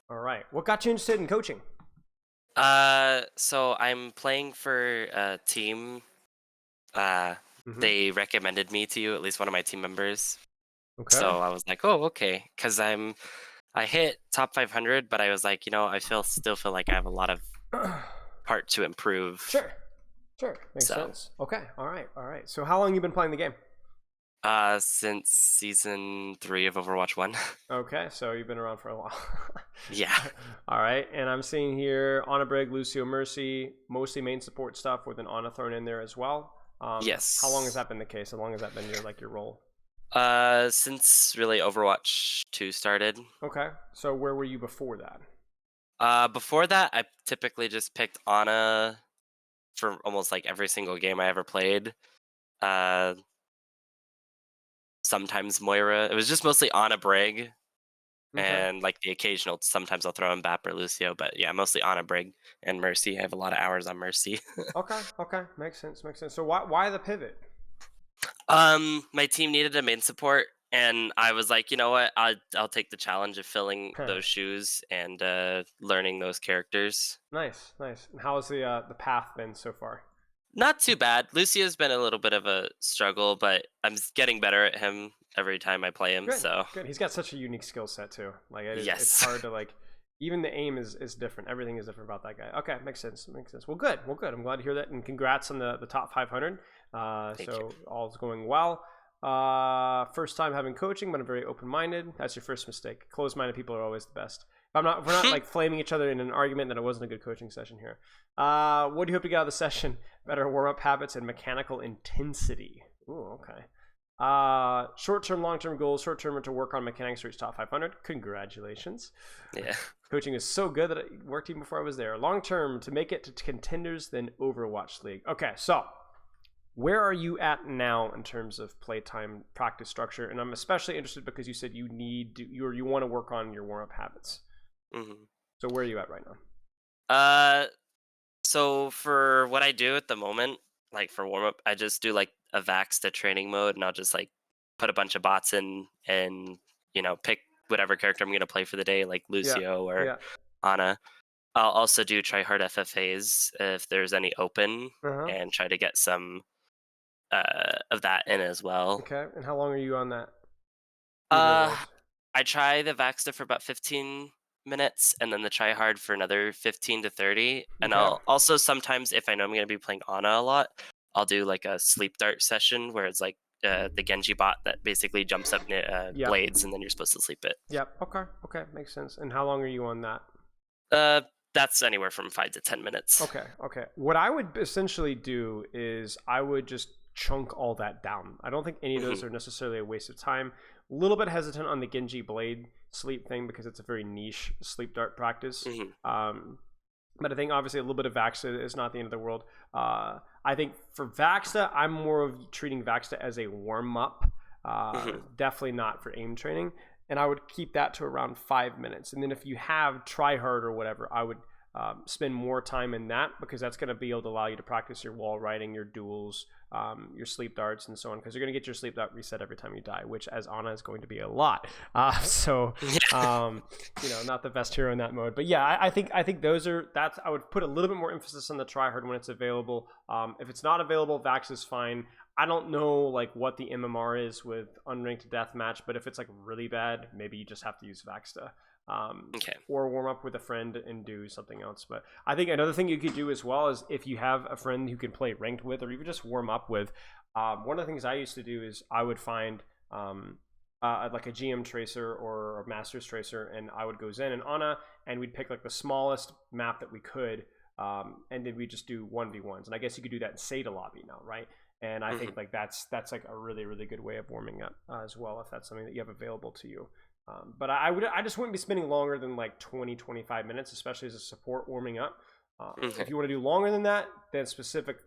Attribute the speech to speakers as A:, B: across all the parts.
A: All right. What got you interested in coaching?
B: So I'm playing for a team. Uh,
A: Hmm.
B: they recommended me to you, at least one of my team members.
A: Okay.
B: So I was like, oh, okay, because I hit top 500, but I was like, I still feel like I have a lot of part to improve.
A: Sure. Sure. Makes
B: So,
A: sense. Okay. All right. All right. So how long you been playing the game?
B: since season 3 of Overwatch 1.
A: Okay. So you've been around for a while.
B: Yeah.
A: All right. And I'm seeing here Ana Brig, Lucio, Mercy, mostly main support stuff with an Ana thrown in there as well. How long has
B: Yes.
A: that been the case? How long has that been your role?
B: Since really Overwatch 2 started.
A: Okay. So where were you before that?
B: Before that, I typically just picked Ana for almost like every single game I ever played. Uh, Sometimes Moira. It was just mostly Ana Brig
A: Okay.
B: and like the occasional. Sometimes I'll throw in Bap or Lucio, but yeah, mostly Ana Brig and Mercy. I have a lot of hours on Mercy.
A: Okay. Okay. Makes sense. Makes sense. So why the pivot?
B: My team needed a main support, and I was like, you know what? I'll take the challenge of filling those shoes and learning those characters.
A: Nice, nice. And how's the path been so far?
B: Not too bad. Lucio's been a little bit of a struggle, but getting better at him every time I play him.
A: Good,
B: So
A: good. He's got such a unique skill set too. Like it's
B: yes,
A: hard to like. Even the aim is different. Everything is different about that guy. Okay, makes sense. Makes sense. Well, good. Well, good. I'm glad to hear that, and congrats on the top 500.
B: thank you.
A: So all's going well. First time having coaching, but I'm very open minded. That's your first mistake. Closed minded people are always the best. If we're not like flaming each other in an argument, then it wasn't a good coaching session here. What do you hope to get out of the session? Better warm up habits and mechanical intensity. Ooh, okay. Short-term, long-term goals. Short-term to work on mechanics to reach top 500. Congratulations.
B: Yeah.
A: Coaching is so good that it worked even before I was there. Long-term to make it to contenders, then Overwatch League. Okay, so where are you at now in terms of playtime practice structure? And I'm especially interested because you said you want to work on your warm-up habits.
B: hmm
A: So where are you at right now?
B: Uh, so for what I do at the moment, like for warm up, I just do like a Vax to training mode, and I'll just like put a bunch of bots in and pick whatever character I'm gonna play for the day, like
A: Yeah,
B: Lucio or
A: yeah.
B: Ana. I'll also do try hard FFAs if there's any open,
A: Uh-huh.
B: and try to get some of that in as well.
A: Okay, and how long are you on that? Either of
B: Uh,
A: those.
B: I try the Vaxta for about 15 minutes, and then the try hard for another 15 to 30. And
A: Okay.
B: I'll also sometimes, if I know I'm going to be playing Ana a lot, I'll do like a sleep dart session where it's like the Genji bot that basically jumps up
A: Yep.
B: blades, and then you're supposed to sleep it.
A: Yep. Okay. Okay. Makes sense. And how long are you on that?
B: Uh, that's anywhere from 5 to 10 minutes.
A: Okay. Okay. What I would essentially do is I would just chunk all that down. I don't think any of those
B: hmm
A: are necessarily a waste of time. A little bit hesitant on the Genji blade sleep thing because it's a very niche sleep dart practice.
B: hmm
A: But I think obviously a little bit of Vaxta is not the end of the world. I think for Vaxta, I'm more of treating Vaxta as a warm up.
B: hmm
A: Definitely not for aim training. And I would keep that to around 5 minutes. And then if you have try hard or whatever, I would spend more time in that because that's going to be able to allow you to practice your wall riding, your duels, your sleep darts, and so on. Because you're going to get your sleep dart reset every time you die, which as Ana is going to be a lot. Not the best hero in that mode. But yeah, I think that's I would put a little bit more emphasis on the try hard when it's available. If it's not available, Vax is fine. I don't know like what the MMR is with unranked deathmatch, but if it's like really bad, maybe you just have to use Vaxta.
B: Okay.
A: Or warm up with a friend and do something else. But I think another thing you could do as well is if you have a friend who can play ranked with, or even just warm up with. One of the things I used to do is I would find like a GM tracer or a Masters tracer, and I would go Zen and Ana, and we'd pick like the smallest map that we could, and then we just do 1v1s. And I guess you could do that in SATA lobby now, right? And I think like that's like a really really good way of warming up as well if that's something that you have available to you. But I just wouldn't be spending longer than like 20-25 minutes, especially as a support warming up.
B: Okay.
A: If you want to do longer than that, then specific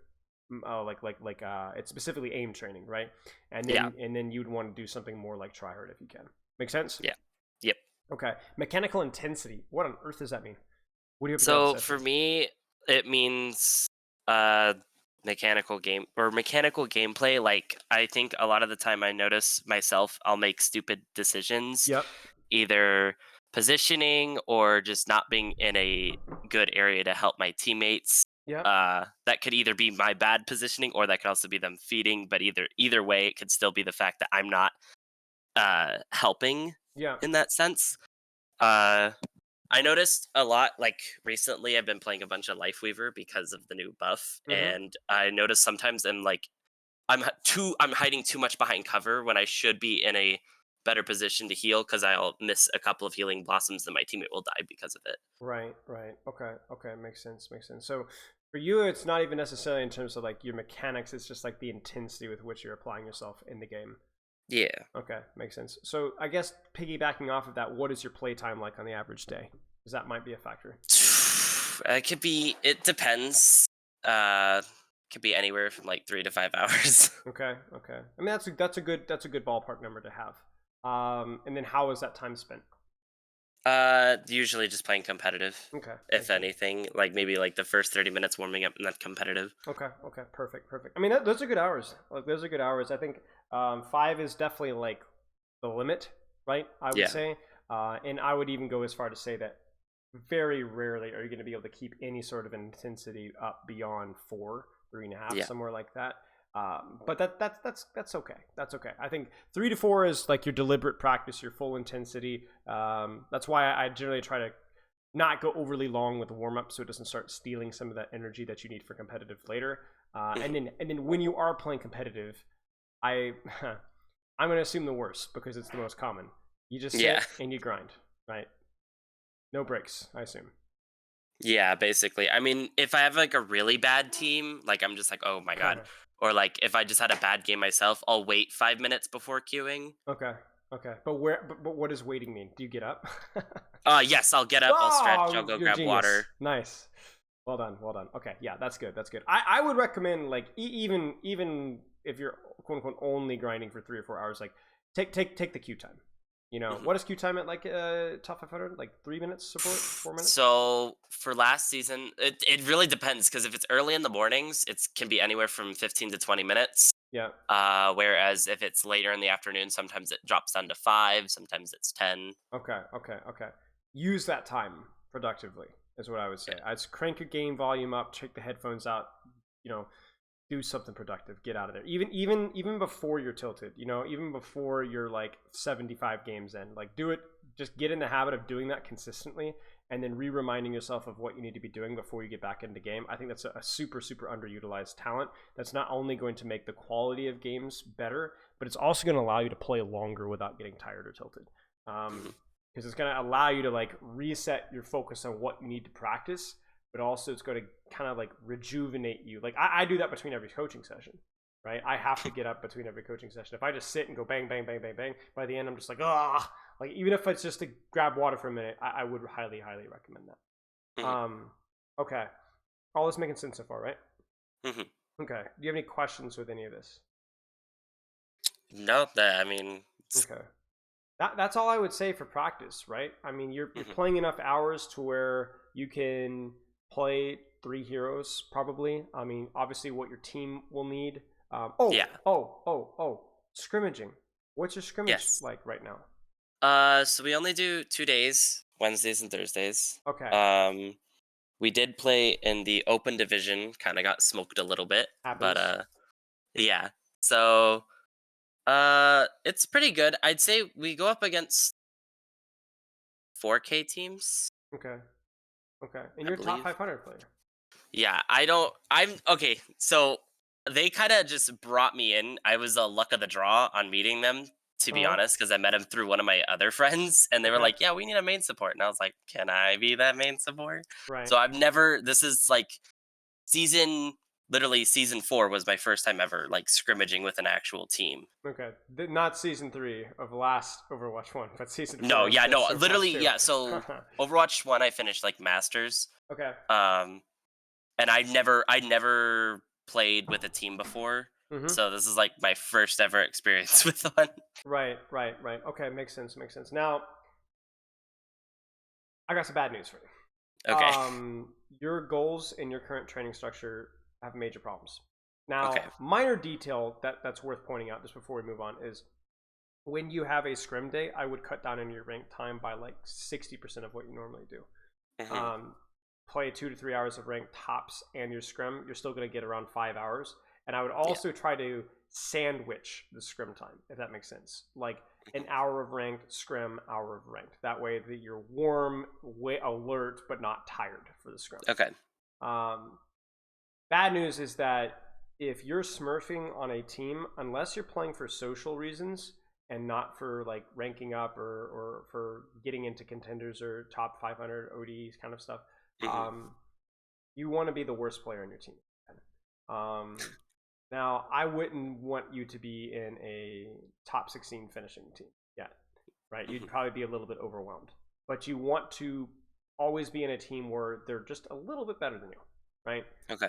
A: it's specifically aim training, right?
B: Yeah.
A: And then you'd want to do something more like tryhard if you can. Make sense?
B: Yeah. Yep.
A: Okay. Mechanical intensity. What on earth does that mean? What do you have to get out of
B: So
A: the
B: for
A: session?
B: me, it means uh mechanical gameplay. Like I think a lot of the time I notice myself, I'll make stupid decisions.
A: Yep.
B: Either positioning or just not being in a good area to help my teammates.
A: Yeah.
B: That could either be my bad positioning or that could also be them feeding. But either way, it could still be the fact that I'm not helping
A: Yeah.
B: in that sense. Uh, I noticed a lot, like recently, I've been playing a bunch of Lifeweaver because of the new buff,
A: Mm-hmm.
B: and I noticed sometimes I'm hiding too much behind cover when I should be in a better position to heal because I'll miss a couple of healing blossoms and my teammate will die because of it.
A: Right, right. Okay, okay. Makes sense, makes sense. So for you, it's not even necessarily in terms of like your mechanics, it's just like the intensity with which you're applying yourself in the game.
B: Yeah.
A: Okay, makes sense. So I guess piggybacking off of that, what is your playtime like on the average day? Because that might be a factor.
B: It could be. It depends. Uh, could be anywhere from like 3 to 5 hours.
A: Okay, okay. I mean that's a good ballpark number to have. And then how is that time spent?
B: Usually just playing competitive.
A: Okay,
B: If
A: makes sense.
B: anything, like maybe like the first 30 minutes warming up and then competitive.
A: Okay, okay, perfect, perfect. I mean those are good hours. Like those are good hours. I think 5 is definitely like the limit, right? I would
B: Yeah.
A: say, and I would even go as far to say that very rarely are you going to be able to keep any sort of intensity up beyond 4, 3.5,
B: Yeah.
A: somewhere like that. But that's okay. That's okay. I think 3 to 4 is like your deliberate practice, your full intensity. That's why I generally try to not go overly long with the warm up, so it doesn't start stealing some of that energy that you need for competitive later. And then when you are playing competitive, I I'm going to assume the worst because it's the most common. You just sit
B: Yeah.
A: and you grind, right? No breaks, I assume.
B: Yeah, basically. I mean, if I have like a really bad team, like I'm just like, oh my god. Or like if I just had a bad game myself, I'll wait 5 minutes before queuing.
A: Okay, okay. But what does waiting mean? Do you get up?
B: Yes, I'll get up, I'll stretch, I'll
A: Oh,
B: go
A: you're a
B: grab
A: genius.
B: water.
A: Nice. Well done, well done. Okay, yeah, that's good. That's good. I would recommend like even if you're quote unquote only grinding for 3 or 4 hours, like take the queue time. You know
B: Mhm.
A: what is queue time at like top 500? Like 3 minutes support, 4 minutes.
B: So for last season, it really depends because if it's early in the mornings, it can be anywhere from 15 to 20 minutes.
A: Yeah.
B: Whereas if it's later in the afternoon, sometimes it drops down to 5, sometimes it's 10.
A: Okay. Okay. Okay. Use that time productively is what I would say.
B: Yeah.
A: I'd crank your game volume up, take the headphones out. You know, do something productive. Get out of there. Even before you're tilted. You know, even before you're like 75 games in. Like do it. Just get in the habit of doing that consistently, and then reminding yourself of what you need to be doing before you get back into game. I think that's a super underutilized talent. That's not only going to make the quality of games better, but it's also going to allow you to play longer without getting tired or tilted.
B: Mhm.
A: Because it's going to allow you to like reset your focus on what you need to practice, but also it's going to kind of like rejuvenate you. Like I do that between every coaching session, right? I have to get up between every coaching session. If I just sit and go bang bang bang bang bang, by the end I'm just like like even if it's just to grab water for a minute, I would highly recommend that.
B: Mhm.
A: Okay, all this making sense so far, right?
B: Mhm.
A: Okay. Do you have any questions with any of this?
B: No, that I mean,
A: Okay. That's all I would say for practice, right? I mean, you're
B: mhm.
A: playing enough hours to where you can play 3 heroes probably. I mean, obviously what your team will need.
B: Yeah.
A: Scrimmaging. What's your scrimmage
B: Yes.
A: like right now?
B: So we only do 2 days, Wednesdays and Thursdays.
A: Okay,
B: Um, we did play in the open division, kind of got smoked a little bit, but
A: happens.
B: yeah. So it's pretty good. I'd say we go up against 4K teams,
A: Okay, okay, and
B: I
A: you're a top
B: believe.
A: 500 player.
B: Yeah, I don't. I'm okay. So they kind of just brought me in. I was a luck of the draw on meeting them, to
A: Uh
B: be
A: huh.
B: honest, because I met them through one of my other friends, and they were
A: Okay,
B: like, "Yeah, we need a main support," and I was like, "Can I be that main support?"
A: right.
B: So I've never. This is like season. Literally, season 4 was my first time ever like scrimmaging with an actual team.
A: Okay, not season 3 of last Overwatch 1, but season 4
B: No,
A: of
B: yeah,
A: this
B: no,
A: Overwatch
B: literally,
A: 2.
B: yeah. So Overwatch 1, I finished like masters.
A: Okay.
B: Um, and I never played with a team before,
A: Mm-hmm.
B: so this is like my first ever experience with one.
A: Right, right, right. Okay, makes sense, makes sense. Now, I got some bad news for you.
B: Okay.
A: Your goals in your current training structure have major problems. Now,
B: Okay.
A: minor detail that's worth pointing out just before we move on is when you have a scrim day, I would cut down on your rank time by like 60% of what you normally do. Play 2 to 3 hours of rank tops and your scrim, you're still going to get around 5 hours. And I would also try to sandwich the scrim time, if that makes sense. Like an hour of ranked, scrim, hour of ranked. That way that you're warm, alert, but not tired for the scrim.
B: Okay.
A: Bad news is that if you're smurfing on a team, unless you're playing for social reasons and not for like ranking up or for getting into contenders or top 500 ODs kind of stuff, you want to be the worst player on your team. Now, I wouldn't want you to be in a top 16 finishing team yet, right? You'd probably be a little bit overwhelmed. But you want to always be in a team where they're just a little bit better than you, right?
B: Okay.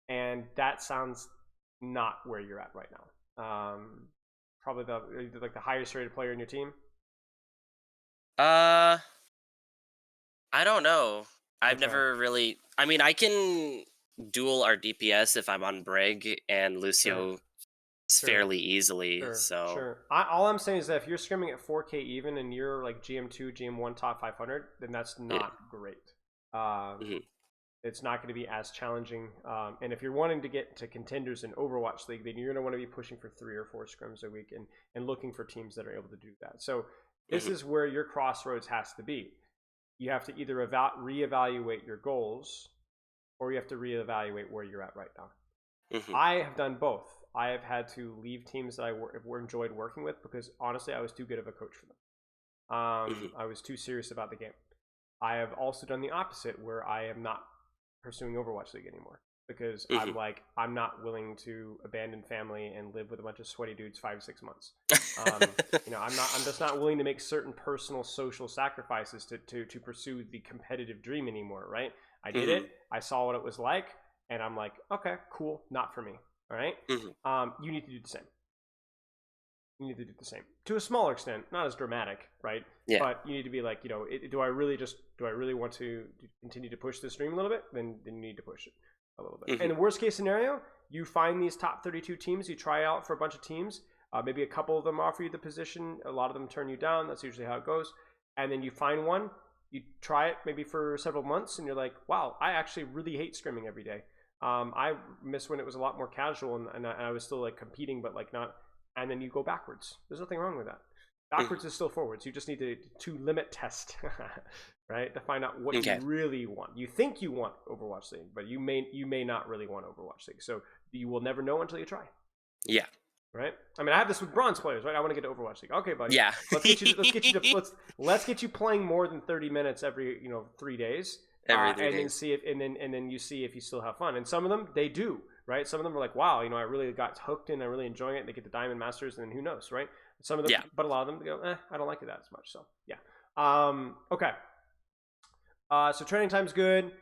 A: And that sounds not where you're at right now. Probably the highest rated player in your team.
B: I don't know. I've never really. I mean, I can duel our DPS if I'm on Brig and Lucio fairly easily. So
A: all I'm saying is that if you're scrimming at 4K even and you're like GM2, GM1 top 500, then that's not great. It's not going to be as challenging. And if you're wanting to get to contenders in Overwatch League, then you're going to want to be pushing for 3 or 4 scrims a week and looking for teams that are able to do that. So this is where your crossroads has to be. You have to either reevaluate your goals, or you have to reevaluate where you're at right now. I have done both. I have had to leave teams that I enjoyed working with because honestly, I was too good of a coach for them. I was too serious about the game. I have also done the opposite, where I am not pursuing Overwatch League anymore because I'm not willing to abandon family and live with a bunch of sweaty dudes 5-6 months. I'm just not willing to make certain personal social sacrifices to pursue the competitive dream anymore, right? I did it, I saw what it was like, and I'm like, okay, cool, not for me. All right. You need to do the same. You need to do the same to a smaller extent, not as dramatic, right?
B: Yeah.
A: But you need to be like, do I really want to continue to push this dream a little bit? Then you need to push it a little bit. And in the worst case scenario, you find these top 32 teams, you try out for a bunch of teams. Maybe a couple of them offer you the position. A lot of them turn you down. That's usually how it goes. And then you find one, you try it maybe for several months, and you're like, wow, I actually really hate scrimming every day. I miss when it was a lot more casual and I was still like competing, but like not. And then you go backwards. There's nothing wrong with that. Backwards is still forwards. You just need to limit test, right? To find out what you really want. You think you want Overwatch League, but you may not really want Overwatch League. So you will never know until you try.
B: Yeah.
A: Right. I mean, I have this with bronze players, right? I want to get to Overwatch League. Okay, buddy.
B: Yeah.
A: let's get you playing more than 30 minutes every 3 days.
B: Every 3
A: and
B: days.
A: then see if and then you see if you still have fun. And some of them they do, right? Some of them are like, wow, I really got hooked and I'm really enjoying it. And they get the Diamond Masters, and then who knows, right? Some of them, but a lot of them go, I don't like it that as much. So yeah. Okay. So training time's good.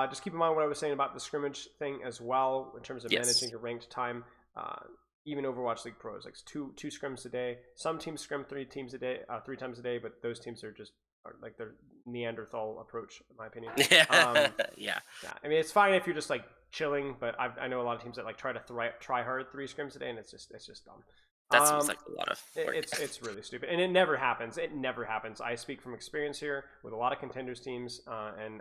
A: Just keep in mind what I was saying about the scrimmage thing as well in terms of managing your ranked time. Even Overwatch League pros, like two scrims a day. Some teams scrim 3 times a day, but those teams are just like their Neanderthal approach, in my opinion.
B: Yeah.
A: I mean, it's fine if you're just like chilling, but I know a lot of teams that like try to try hard 3 scrims a day, and it's just dumb.
B: That seems like a lot of work.
A: It's really stupid, and it never happens. It never happens. I speak from experience here with a lot of contenders teams and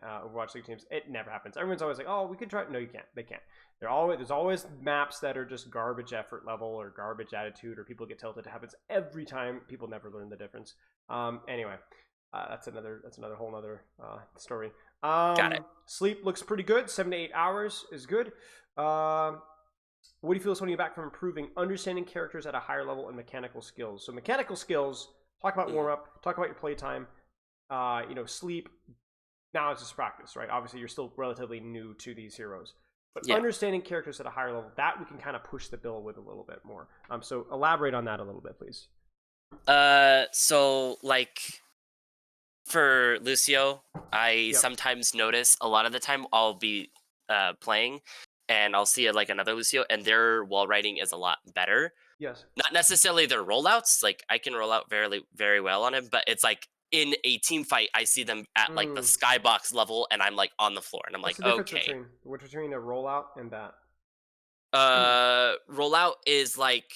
A: Overwatch League teams. It never happens. Everyone's always like, "Oh, we could try." No, you can't. They can't. There's always maps that are just garbage effort level or garbage attitude, or people get tilted. It happens every time. People never learn the difference. Anyway, that's another whole nother story.
B: Got it.
A: Sleep looks pretty good. 7 to 8 hours is good. What do you feel is holding you back from improving understanding characters at a higher level and mechanical skills? So mechanical skills, talk about warm-up, talk about your playtime, sleep. Now it's just practice, right? Obviously, you're still relatively new to these heroes. But understanding characters at a higher level, that we can kind of push the bill with a little bit more. So elaborate on that a little bit, please.
B: So like for Lucio, I sometimes notice a lot of the time I'll be playing and I'll see like another Lucio and their wall riding is a lot better.
A: Yes.
B: Not necessarily their rollouts. Like I can roll out very, very well on him, but it's like in a team fight, I see them at like the skybox level and I'm like on the floor and I'm
A: What's
B: like,
A: the difference between a rollout and that?
B: Rollout is like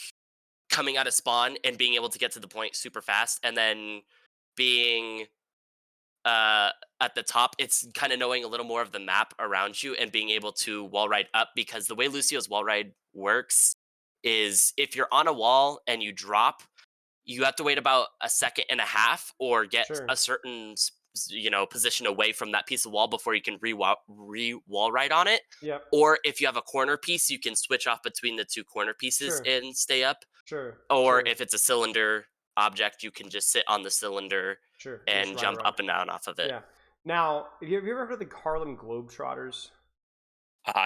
B: coming out of spawn and being able to get to the point super fast, and then being uh, at the top, it's kind of knowing a little more of the map around you and being able to wall ride up, because the way Lucio's wall ride works is if you're on a wall and you drop, you have to wait about a second and a half or get
A: Sure.
B: a certain position away from that piece of wall before you can re-wall ride on it.
A: Yep.
B: Or if you have a corner piece, you can switch off between the two corner pieces
A: Sure.
B: and stay up.
A: Sure.
B: Or
A: Sure.
B: if it's a cylinder object, you can just sit on the cylinder
A: Sure. Just
B: and
A: ride
B: jump
A: around.
B: up and down off of it.
A: Yeah. Now, have you ever heard of the Harlem Globetrotters?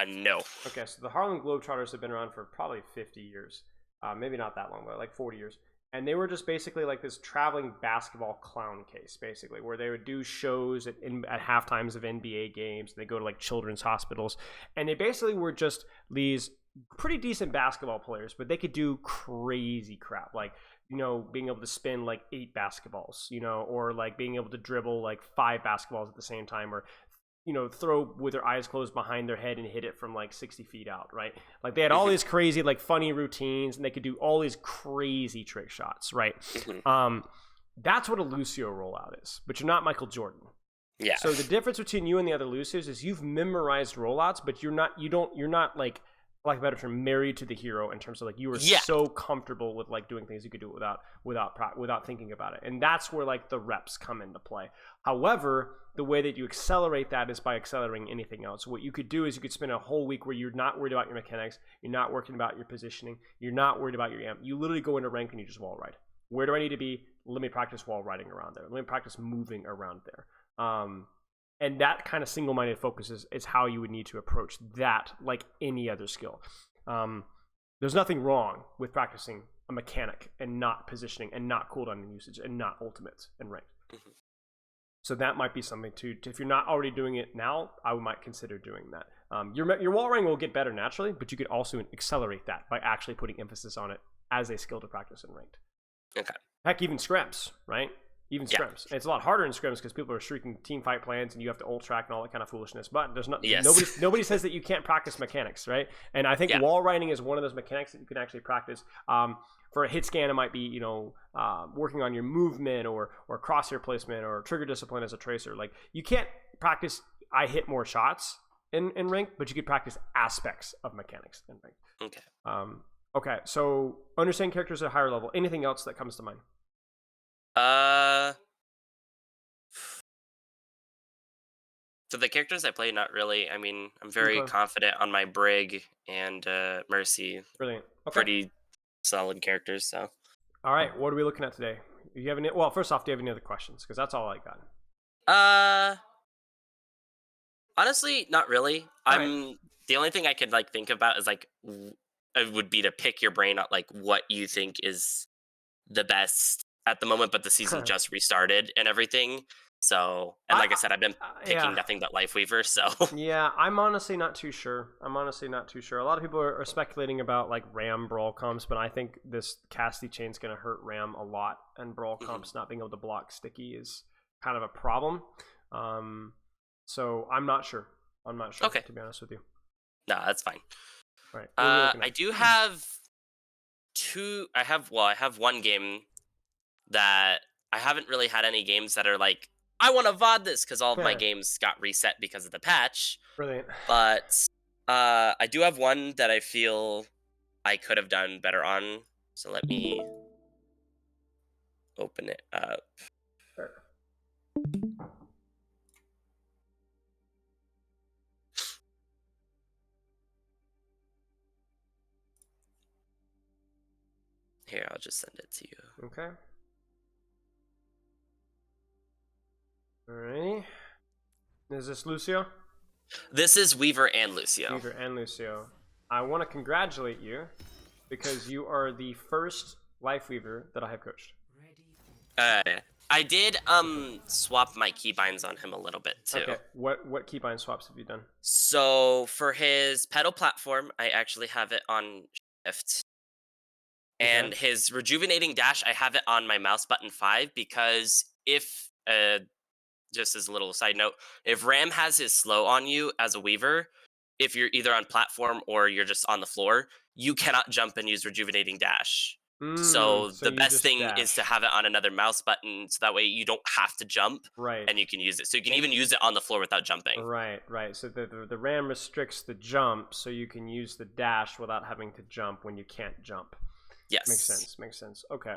B: No.
A: Okay, so the Harlem Globetrotters have been around for probably 50 years. Maybe not that long, but like 40 years. And they were just basically like this traveling basketball clown case, basically, where they would do shows at half times of NBA games. They go to like children's hospitals. And they basically were just these pretty decent basketball players, but they could do crazy crap. Like, you know, being able to spin like 8 basketballs, you know, or like being able to dribble like 5 basketballs at the same time, or you know, throw with their eyes closed behind their head and hit it from like 60 feet out, right? Like they had all these crazy, like funny routines, and they could do all these crazy trick shots, right? That's what a Lucio rollout is, but you're not Michael Jordan.
B: Yeah.
A: So the difference between you and the other Lucios is you've memorized rollouts, but you're not like a better term, married to the hero in terms of like you were so comfortable with like doing things you could do it without thinking about it, and that's where like the reps come into play. However, the way that you accelerate that is by accelerating anything else. What you could do is you could spend a whole week where you're not worried about your mechanics, you're not working about your positioning, you're not worried about your amp. You literally go into rank and you just wall ride. Where do I need to be? Let me practice wall riding around there. Let me practice moving around there. And that kind of single-minded focus is how you would need to approach that, like any other skill. There's nothing wrong with practicing a mechanic and not positioning and not cooldown and usage and not ultimates and ranked. So that might be something to if you're not already doing it now, I might consider doing that. Your wall riding will get better naturally, but you could also accelerate that by actually putting emphasis on it as a skill to practice in ranked.
B: Okay.
A: Heck, even scrims, right? Even scrims. And it's a lot harder in scrims because people are shrieking team fight plans and you have to ult track and all that kind of foolishness. But there's not nobody says that you can't practice mechanics, right? And I think wall riding is one of those mechanics that you can actually practice. For a hit scan, it might be, you know, working on your movement or crosshair placement or trigger discipline as a tracer. Like you can't practice I hit more shots in rank, but you could practice aspects of mechanics in rank.
B: Okay.
A: Okay, so understand characters at a higher level. Anything else that comes to mind?
B: For the characters I play, not really. I mean, I'm very confident on my Brig and Mercy.
A: Brilliant. Okay.
B: Pretty solid characters, so.
A: All right, what are we looking at today? Do you have any? Well, first off, do you have any other questions? Because that's all I got.
B: Honestly, not really. The only thing I could like think about is like it would be to pick your brain on like what you think is the best at the moment, but the season just restarted and everything. So, and like I said, I've been picking nothing but Lifeweaver, so.
A: Yeah, I'm honestly not too sure. A lot of people are speculating about like Ram Brawl comps, but I think this Casty chain's going to hurt Ram a lot, and Brawl comps not being able to block sticky is kind of a problem. So I'm not sure. Okay. To be honest with you.
B: No, that's fine.
A: All right.
B: I do have I have one game that I haven't really had any games that are like, I want to VOD this, because all of my games got reset because of the patch.
A: Brilliant.
B: But I do have one that I feel I could have done better on. So let me open it up.
A: Sure.
B: Here, I'll just send it to you.
A: Okay. Alrighty. Is this Lucio?
B: This is Weaver and Lucio.
A: Weaver and Lucio. I want to congratulate you because you are the first Lifeweaver that I have coached.
B: I did swap my keybinds on him a little bit too.
A: Okay. What keybind swaps have you done?
B: So for his pedal platform, I actually have it on shift. And his rejuvenating dash, I have it on my mouse button 5 because if just as a little side note, if Ram has his slow on you as a Weaver, if you're either on platform or you're just on the floor, you cannot jump and use rejuvenating dash. So
A: So
B: the
A: you
B: best
A: just
B: thing is to
A: dash.
B: have it on another mouse button, so that way you don't have to jump
A: Right.
B: and you can use it. So you can even use it on the floor without jumping.
A: Right. So the RAM restricts the jump, so you can use the dash without having to jump when you can't jump.
B: Yes.
A: Makes sense. Okay.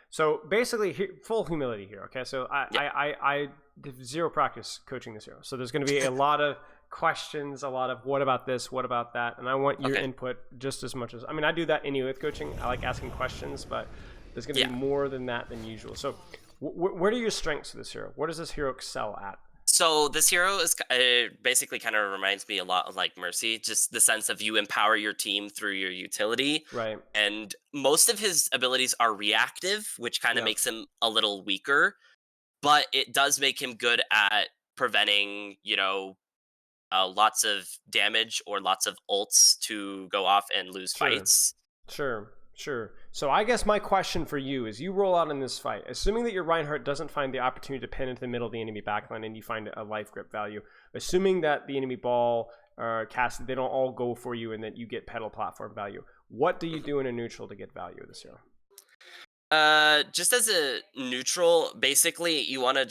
A: So basically, full humility here. Okay, so
B: Yeah.
A: I did zero practice coaching this hero, so there's going to be a lot of questions, a lot of what about this, what about that, and I want your
B: Okay.
A: input just as much as I do that anyway with coaching. I like asking questions, but there's going to
B: Yeah.
A: be more than that than usual. So, what are your strengths of this hero? What does this hero excel at?
B: So this hero is basically kind of reminds me a lot of like Mercy, just the sense of you empower your team through your utility.
A: Right.
B: And most of his abilities are reactive, which kind of
A: Yeah.
B: makes him a little weaker, but it does make him good at preventing, lots of damage or lots of ults to go off and lose
A: Sure.
B: fights.
A: Sure. So I guess my question for you is: you roll out in this fight, assuming that your Reinhardt doesn't find the opportunity to pin into the middle of the enemy backline, and you find a life grip value. Assuming that the enemy ball cast, they don't all go for you, and that you get pedal platform value. What do you do in a neutral to get value of this hero?
B: Just as a neutral, basically, you want to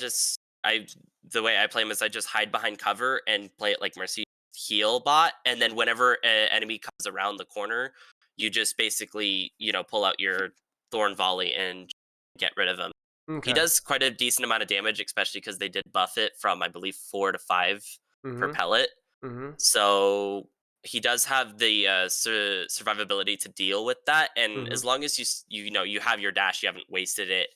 B: the way I play him is I just hide behind cover and play it like Mercy heal bot, and then whenever an enemy comes around the corner, you just basically pull out your Thorn Volley and get rid of him. He
A: Okay.
B: does quite a decent amount of damage, especially because they did buff it from I believe 4 to 5 per
A: Mm-hmm.
B: pellet.
A: Mm-hmm.
B: So he does have the survivability to deal with that, and
A: Mm-hmm.
B: as long as you have your dash, you haven't wasted it.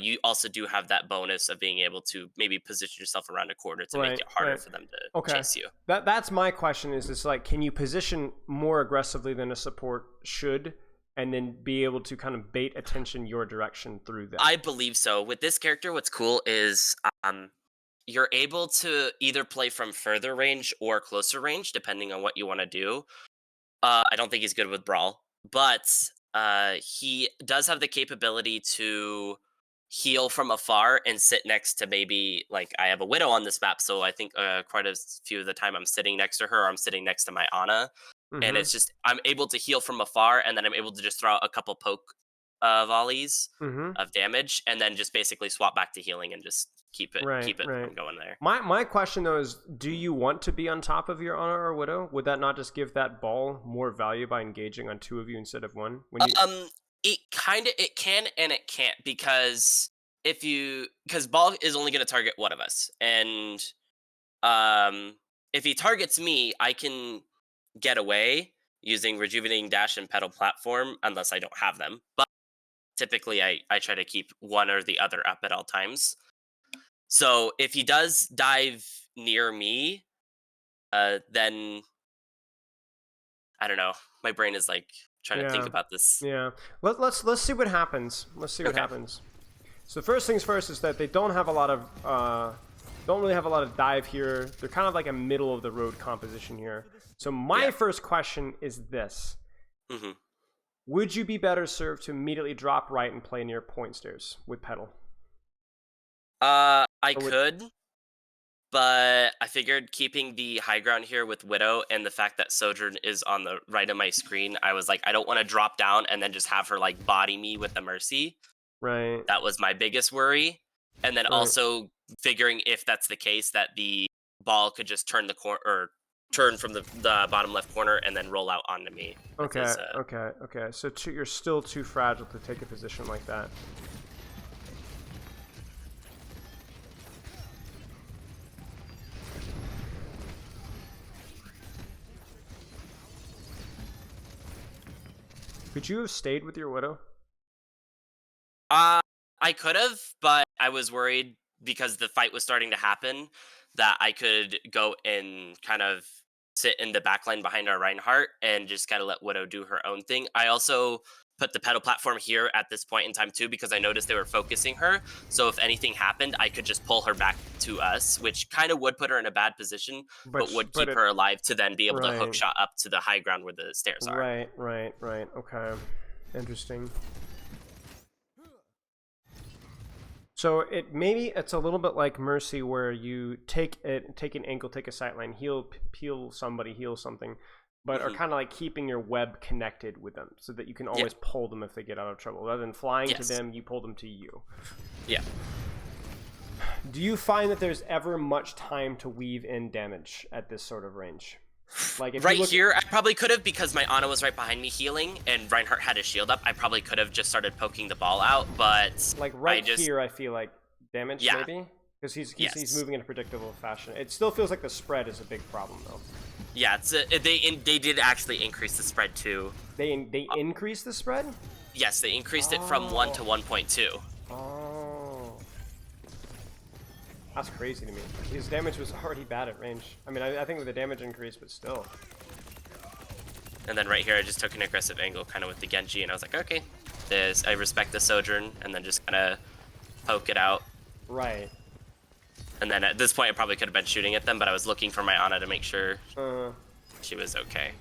B: You also do have that bonus of being able to maybe position yourself around a corner to make
A: Right.
B: it harder
A: Right.
B: for them to
A: Okay.
B: chase you.
A: That's my question. Is this like, can you position more aggressively than a support should, and then be able to kind of bait attention your direction through that?
B: I believe so. With this character, what's cool is you're able to either play from further range or closer range, depending on what you want to do. I don't think he's good with Brawl, but he does have the capability to heal from afar and sit next to maybe like I have a Widow on this map, so I think quite a few of the time I'm sitting next to her, or I'm sitting next to my Ana, and
A: Mm-hmm.
B: it's just I'm able to heal from afar, and then I'm able to just throw out a couple poke volleys
A: Mm-hmm.
B: of damage, and then just basically swap back to healing and just keep it
A: Right.
B: keep it
A: Right.
B: from going there.
A: My question though is, do you want to be on top of your Honor or Widow? Would that not just give that ball more value by engaging on two of you instead of one? When you
B: It can and it can't, because because Ball is only going to target one of us, and um if he targets me, I can get away using rejuvenating dash and pedal platform unless I don't have them, but typically I try to keep one or the other up at all times. So if he does dive near me, then I don't know, my brain is like trying to think
A: yeah
B: about this.
A: yeah let's see what happens. Let's see what
B: Okay.
A: happens. So first things first is that they don't have a lot of don't really have a lot of dive here. They're kind of like a middle of the road composition here. So my
B: Yeah.
A: first question is this:
B: hmm
A: would you be better served to immediately drop right and play near point stairs with pedal?
B: I
A: Or with
B: could, but I figured keeping the high ground here with Widow and the fact that Sojourn is on the right of my screen, I was like, I don't want to drop down and then just have her like body me with the Mercy.
A: right
B: That was my biggest worry. And then
A: right
B: also figuring if that's the case, that the ball could just turn the corner or turn from the bottom left corner and then roll out onto me with
A: Okay,
B: his.
A: okay. So you're still too fragile to take a position like that. Could you have stayed with your Widow?
B: Uh, I could have, but I was worried because the fight was starting to happen that I could go and kind of sit in the backline behind our Reinhardt and just kind of let Widow do her own thing. I also put the pedal platform here at this point in time too, because I noticed they were focusing her. So if anything happened, I could just pull her back to us, which kind of would put her in a bad position, but would
A: But
B: keep
A: it
B: her alive to then be able to hook
A: right,
B: shot up to the high ground where the stairs are.
A: right. Okay, interesting. So it's a little bit like Mercy, where you take an ankle, take a sightline, heal somebody, heal something. but are kind of like keeping your web connected with them so that you can always pull them if they get out of trouble. Rather than flying to them, you pull them to you.
B: Yeah.
A: Do you find that there's ever much time to weave in damage at this sort of range? Like if
B: right here, I probably could have, because my Ana was right behind me healing, and Reinhardt had his shield up. I probably could have just started poking the ball out, but
A: like here, I feel like damage maybe because he's moving in a predictable fashion. It still feels like the spread is a big problem though.
B: Yeah, they did actually increase the spread too.
A: They increased the spread?
B: Yes, they increased it from 1 to 1.2.
A: Oh. That's crazy to me. His damage was already bad at range. I mean, I think with the damage increase, but still.
B: And then right here, I just took an aggressive angle kind of with the Genji, and I was like, okay, I respect the Sojourn, and then just kind of poke it out.
A: Right.
B: And then at this point, I probably could have been shooting at them, but I was looking for my Ana to make sure she was okay.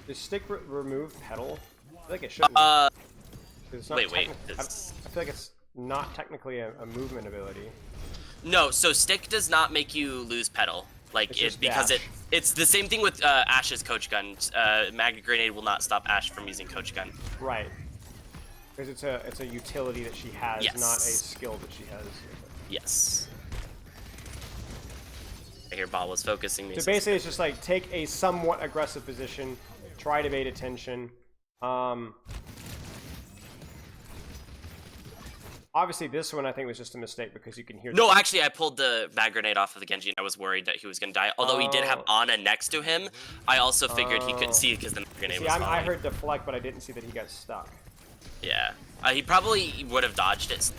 A: Does stick remove pedal? I feel like it shouldn't.
B: Wait.
A: I feel like it's not technically a movement ability.
B: No, so stick does not make you lose pedal. Like because it's the same thing with Ash's coach gun. Magnet grenade will not stop Ash from using coach gun.
A: Right. Because it's a utility that she has, not a skill that she has.
B: Yes. I hear Ball was focusing me.
A: So basically, it's just like take a somewhat aggressive position, try to bait attention. Obviously, this one I think was just a mistake because you can hear.
B: No, actually, I pulled the mag grenade off of the Genji, and I was worried that he was gonna die. Although he did have Ana next to him, I also figured he couldn't see because the mag grenade was falling.
A: I heard deflect, but I didn't see that he got stuck.
B: Yeah, he probably would have dodged it.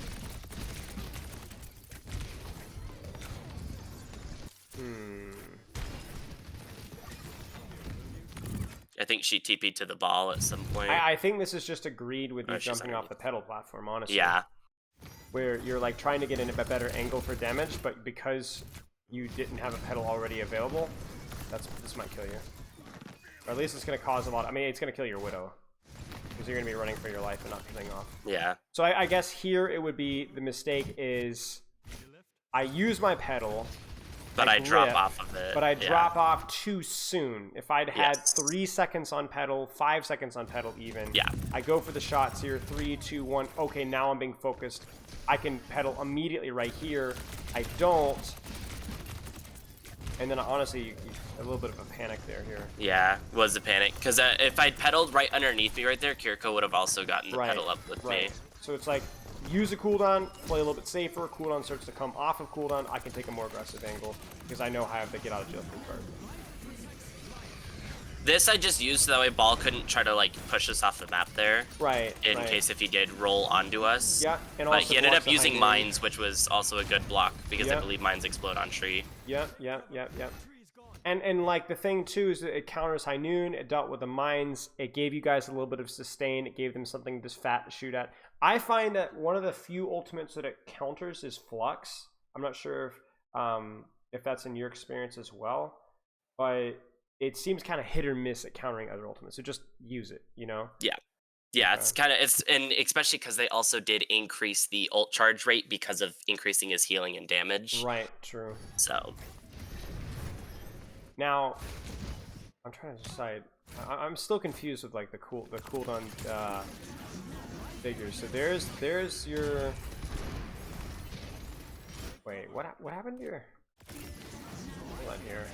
B: I think she TP'd to the ball at some point.
A: I think this is just agreed with you jumping off the pedal platform, honestly.
B: Yeah.
A: Where you're like trying to get in a better angle for damage, but because you didn't have a pedal already available, this might kill you. Or at least it's going to cause a lot. I mean, it's going to kill your Widow. Because you're going to be running for your life and not coming off.
B: Yeah.
A: So I guess here it would be, the mistake is I use my pedal,
B: but I drop off of it.
A: But I drop off too soon. If I'd had 3 seconds on pedal, 5 seconds on pedal even, I go for the shots here, 3, 2, 1. Okay, now I'm being focused. I can pedal immediately right here. I don't. And then honestly, a little bit of a panic there here.
B: Yeah, was a panic. Because if I'd pedaled right underneath me right there, Kiriko would have also gotten the pedal up with me.
A: So it's like, use a cooldown, play a little bit safer, cooldown starts to come off of cooldown, I can take a more aggressive angle, because I know how I have to get out of jail free card.
B: This I just used so that way Ball couldn't try to like push us off the map there.
A: Right.
B: In case if he did roll onto us.
A: Yeah,
B: and also he ended up using mines, which was also a good block, because I believe mines explode on tree. Yep.
A: And like the thing too is that it counters High Noon, it dealt with the mines, it gave you guys a little bit of sustain, it gave them something just fat to shoot at. I find that one of the few ultimates that it counters is Flux. I'm not sure if that's in your experience as well, but it seems kind of hit or miss at countering other ultimates. So just use it, you know?
B: Yeah. Yeah, and especially because they also did increase the ult charge rate because of increasing his healing and damage.
A: Right, true.
B: So
A: now I'm trying to decide. I'm still confused with like the cooldown figures. So there's your. Wait, what happened here? Hold on here.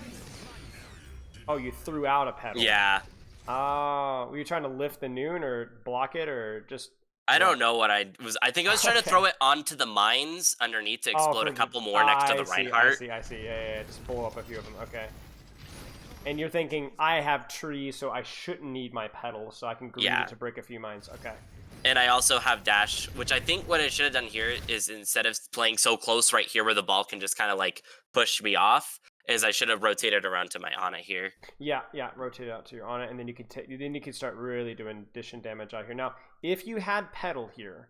A: Oh, you threw out a pedal.
B: Yeah.
A: Oh, were you trying to lift the Noon or block it or just?
B: I don't know what I was. I think I was trying to throw it onto the mines underneath to explode a couple more next to the Reinhardt.
A: I see. Yeah. Just blow up a few of them. Okay. And you're thinking, I have tree, so I shouldn't need my pedal, so I can greed it to break a few mines. Okay.
B: And I also have dash, which I think what I should have done here is instead of playing so close right here where the ball can just kind of like push me off, is I should have rotated around to my Ana here. Yeah, rotate out to your Ana, and then you can start really doing dishing damage out here. Now, if you had pedal here,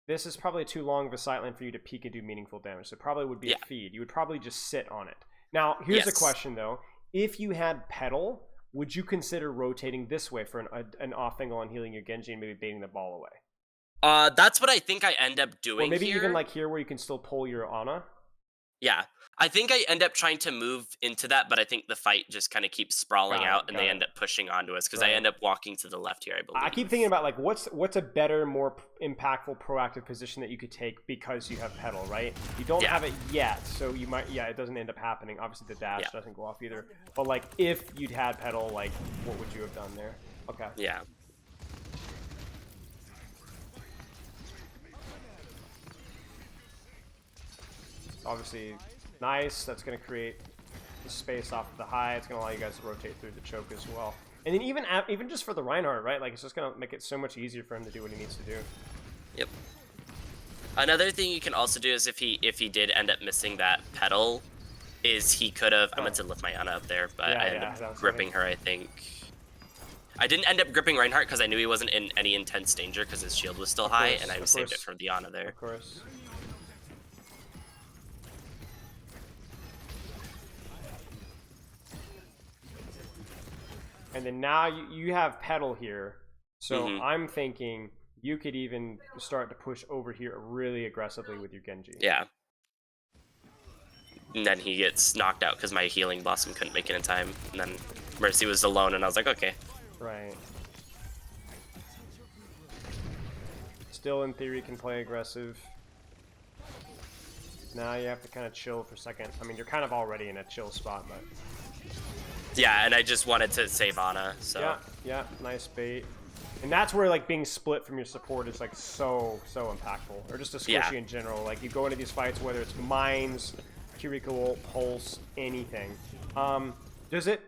B: this is probably too long of a sightline for you to peek and do meaningful damage. So it probably would be a feed. You would probably just sit on it. Now, here's the question though: if you had pedal, would you consider rotating this way for an off angle on healing your Genji and maybe baiting the ball away? That's what I think I end up doing.
A: Or maybe even like here where you can still pull your Ana.
B: Yeah. I think I end up trying to move into that, but I think the fight just kind of keeps sprawling out, and
A: Got
B: they
A: it.
B: end up pushing onto us because I
A: Right.
B: end up walking to the left here, I
A: I keep
B: believe.
A: thinking about like what's a better, more impactful, proactive position that you could take because you have pedal, right? You don't
B: Yeah.
A: have it yet, so you might, yeah, it doesn't end up happening. Obviously, the dash
B: Yeah.
A: doesn't go off either. But like, if you'd had pedal, like, what would you have done there? Okay.
B: Yeah.
A: Obviously, nice. That's going to create the space off of the high. It's going to allow you guys to rotate through the choke as well. And then even just for the Reinhardt, right? Like, it's just going to make it so much easier for him to do what he needs to do.
B: Yep. Another thing you can also do is if he did end up missing that pedal, is he could have. I meant to lift my Ana up there, but
A: Yeah,
B: I ended
A: yeah,
B: up gripping her, I think. I didn't end up gripping Reinhardt because I knew he wasn't in any intense danger because his shield was still high, and I saved it for the Ana there.
A: Of course. And then now you have pedal here, so I'm thinking you could even start to push over here really aggressively with your Genji.
B: Yeah. And then he gets knocked out because my healing blossom couldn't make it in time, and then Mercy was alone, and I was like, okay.
A: Right. Still, in theory, can play aggressive. Now you have to kind of chill for a second. I mean, you're kind of already in a chill spot, but...
B: Yeah, and I just wanted to save Ana, so...
A: Yeah, nice bait. And that's where, like, being split from your support is, like, so impactful. Or just a squishy in general. Like, you go into these fights, whether it's mines, Kiriko ult, pulse, anything. Does it,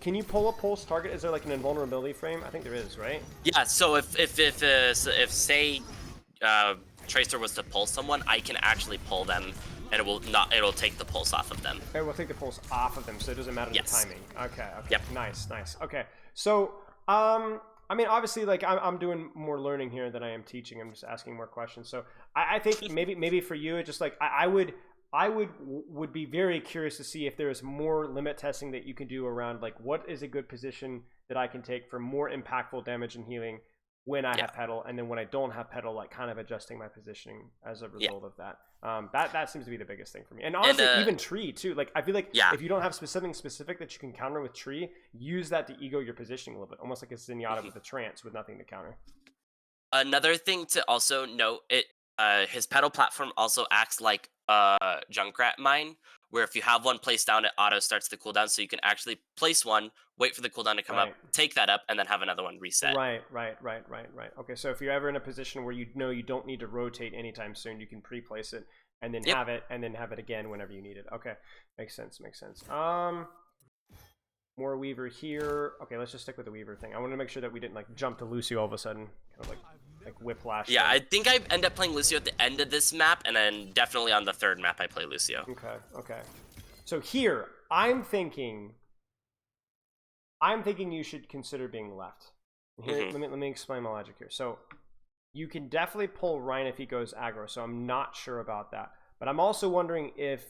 A: can you pull a pulse target? Is there, like, an invulnerability frame? I think there is, right?
B: Yeah, so if say, Tracer was to pull someone, I can actually pull them, and it'll take the pulse off of them.
A: It will take the pulse off of them, so it doesn't matter the timing. Okay.
B: Yep.
A: Nice. Okay. So, I mean, obviously, like, I'm doing more learning here than I am teaching. I'm just asking more questions. So, I think maybe for you, it's just like I would be very curious to see if there's more limit testing that you can do around, like, what is a good position that I can take for more impactful damage and healing when I have pedal, and then when I don't have pedal, like, kind of adjusting my positioning as a result of that. That seems to be the biggest thing for me. And honestly, even tree too. Like, I feel like if you don't have something specific that you can counter with tree, use that to ego your positioning a little bit, almost like a Zenyatta with a trance with nothing to counter.
B: Another thing to also note, his pedal platform also acts like a Junkrat mine, where if you have one placed down, it auto starts the cooldown, so you can actually place one, wait for the cooldown to come up, take that up, and then have another one reset.
A: Right. Okay, so if you're ever in a position where you know you don't need to rotate anytime soon, you can pre-place it and then have it, and then have it again whenever you need it. Okay, makes sense. More Weaver here. Okay, let's just stick with the Weaver thing. I want to make sure that we didn't, like, jump to Lucio all of a sudden, kind of like whiplash.
B: Yeah, I think I end up playing Lucio at the end of this map, and then definitely on the third map I play Lucio.
A: Okay. So here, I'm thinking you should consider being left. Here, let me explain my logic here. So you can definitely pull Ryan if he goes aggro, so I'm not sure about that. But I'm also wondering if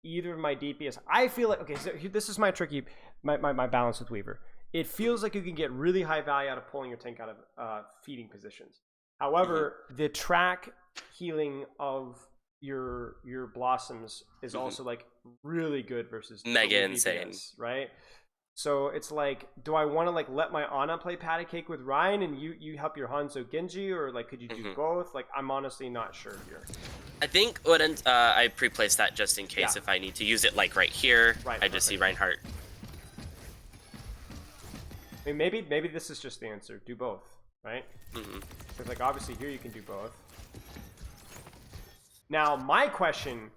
A: either of my DPS, I feel like, okay, so this is my tricky, my balance with Weaver. It feels like you can get really high value out of pulling your tank out of feeding positions. However, the track healing of your blossoms is also, like, really good versus
B: mega insane,
A: right? So it's like, do I want to, like, let my Ana play patty cake with Ryan and you help your Hanzo Genji, or, like, could you do both? Like, I'm honestly not sure here.
B: I think I pre-placed that just in case if I need to use it, like right here. I just see Reinhardt.
A: I mean, maybe this is just the answer. Do both, right? Because, like, obviously here you can do both. Now, my question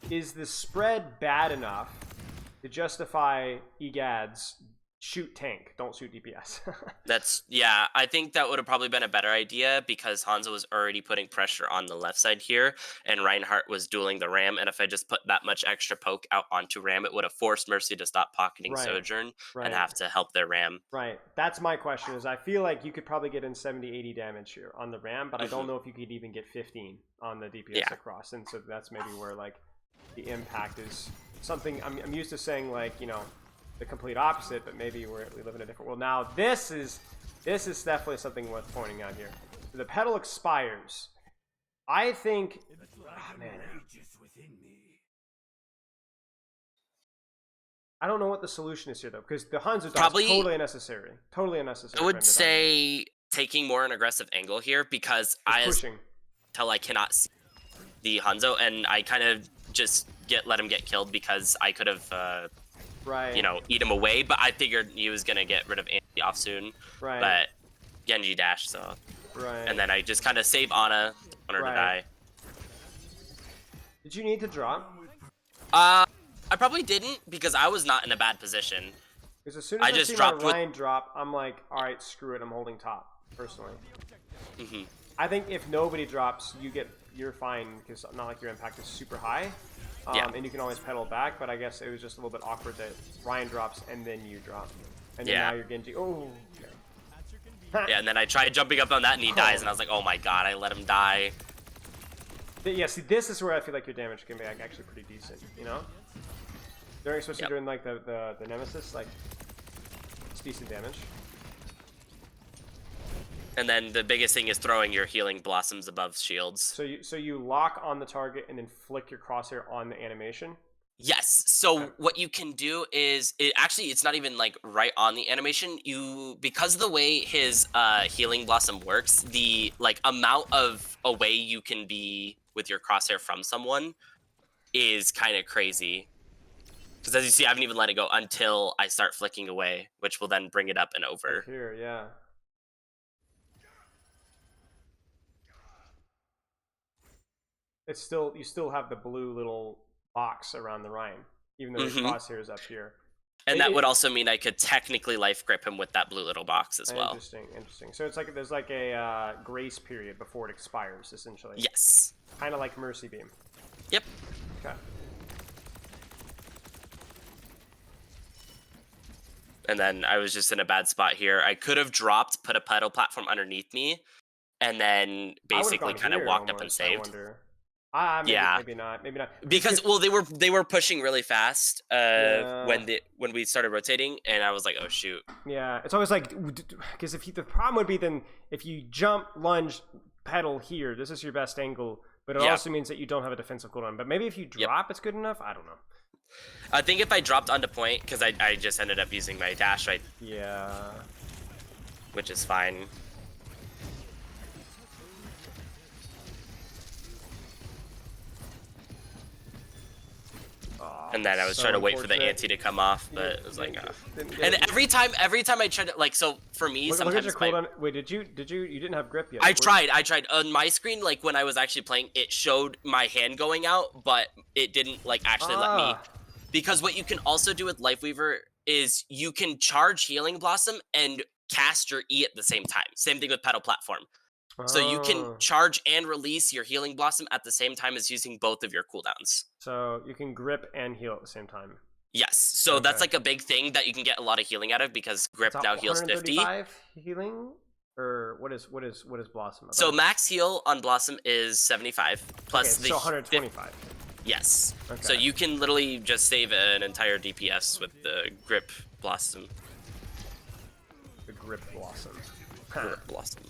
A: is the spread bad enough to justify EGAD's shoot tank, don't shoot DPS?
B: I think that would have probably been a better idea, because Hanzo was already putting pressure on the left side here, and Reinhardt was dueling the Ram, and if I just put that much extra poke out onto Ram, it would have forced Mercy to stop pocketing Sojourn and have to help their Ram.
A: Right. That's my question, is I feel like you could probably get in 70-80 damage here on the Ram, but I don't know if you could even get 15 on the DPS across, and so that's maybe where, like, the impact is something I'm used to saying, like, you know, the complete opposite, but maybe we live in a different world. Now, this is definitely something worth pointing out here. So the pedal expires. I think, oh, man, I don't know what the solution is here though, because the Hanzo dodge
B: Probably
A: is totally unnecessary. Totally unnecessary.
B: I would say taking more an aggressive angle here because
A: pushing.
B: Till I cannot see the Hanzo, and I kind of just let him get killed because I could have,
A: right.
B: you know, eat him away. But I figured he was gonna get rid of Anti off soon.
A: Right.
B: But Genji dashed, so.
A: Right.
B: And then I just kind of save Ana, want her to die.
A: Did you need to drop?
B: I probably didn't because I was not in a bad position.
A: Because as soon as I just see my Ryan drop, I'm like, all right, screw it, I'm holding top. Personally. I think if nobody drops, you're fine because not like your impact is super high. And you can always pedal back, but I guess it was just a little bit awkward that Ryan drops and then you drop. And then now you're Genji. Oh, okay.
B: Yeah, and then I tried jumping up on that and he dies, and I was like, oh my god, I let him die.
A: Yeah, see, this is where I feel like your damage can be actually pretty decent, you know? Especially during like the Nemesis, like, it's decent damage.
B: And then the biggest thing is throwing your healing blossoms above shields.
A: So you lock on the target and then flick your crosshair on the animation?
B: Yes. So what you can do is it's not even like right on the animation. Because of the way his healing blossom works, the like amount of away you can be with your crosshair from someone is kind of crazy. Because as you see, I haven't even let it go until I start flicking away, which will then bring it up and over.
A: Up here, yeah. It's still, you still have the blue little box around the Ryan, even though the crosshair is up here.
B: And that would also mean I could technically life grip him with that blue little box as well.
A: Interesting, interesting. So it's like there's like a grace period before it expires, essentially.
B: Yes.
A: Kind of like Mercy Beam.
B: Yep.
A: Okay.
B: And then I was just in a bad spot here. I could have dropped, put a pedal platform underneath me, and then basically kind of walked up and saved.
A: Maybe not.
B: Because well, they were pushing really fast when we started rotating, and I was like, oh shoot.
A: Yeah, it's always like, because the problem would be then if you jump, lunge, pedal here, this is your best angle, but it also means that you don't have a defensive cooldown. But maybe if you drop, it's good enough. I don't know.
B: I think if I dropped onto point, because I just ended up using my dash right.
A: Yeah.
B: Which is fine. And then I was trying to wait for the anti to come off, but it was like, and every time I tried to, like, so for me, sometimes.
A: Look at your cooldown. Wait, you didn't have grip yet?
B: I tried on my screen, like when I was actually playing, it showed my hand going out, but it didn't like actually let me. Because what you can also do with Lifeweaver is you can charge Healing Blossom and cast your E at the same time. Same thing with Pedal Platform. So you can charge and release your Healing Blossom at the same time as using both of your cooldowns.
A: So you can grip and heal at the same time.
B: Yes. So that's like a big thing that you can get a lot of healing out of because grip now heals 50.
A: 135 healing, or what is Blossom?
B: So max heal on Blossom is 75 plus
A: so 125.
B: Yes. Okay. So you can literally just save an entire DPS with the grip Blossom.
A: The grip Blossom.
B: Grip Blossom.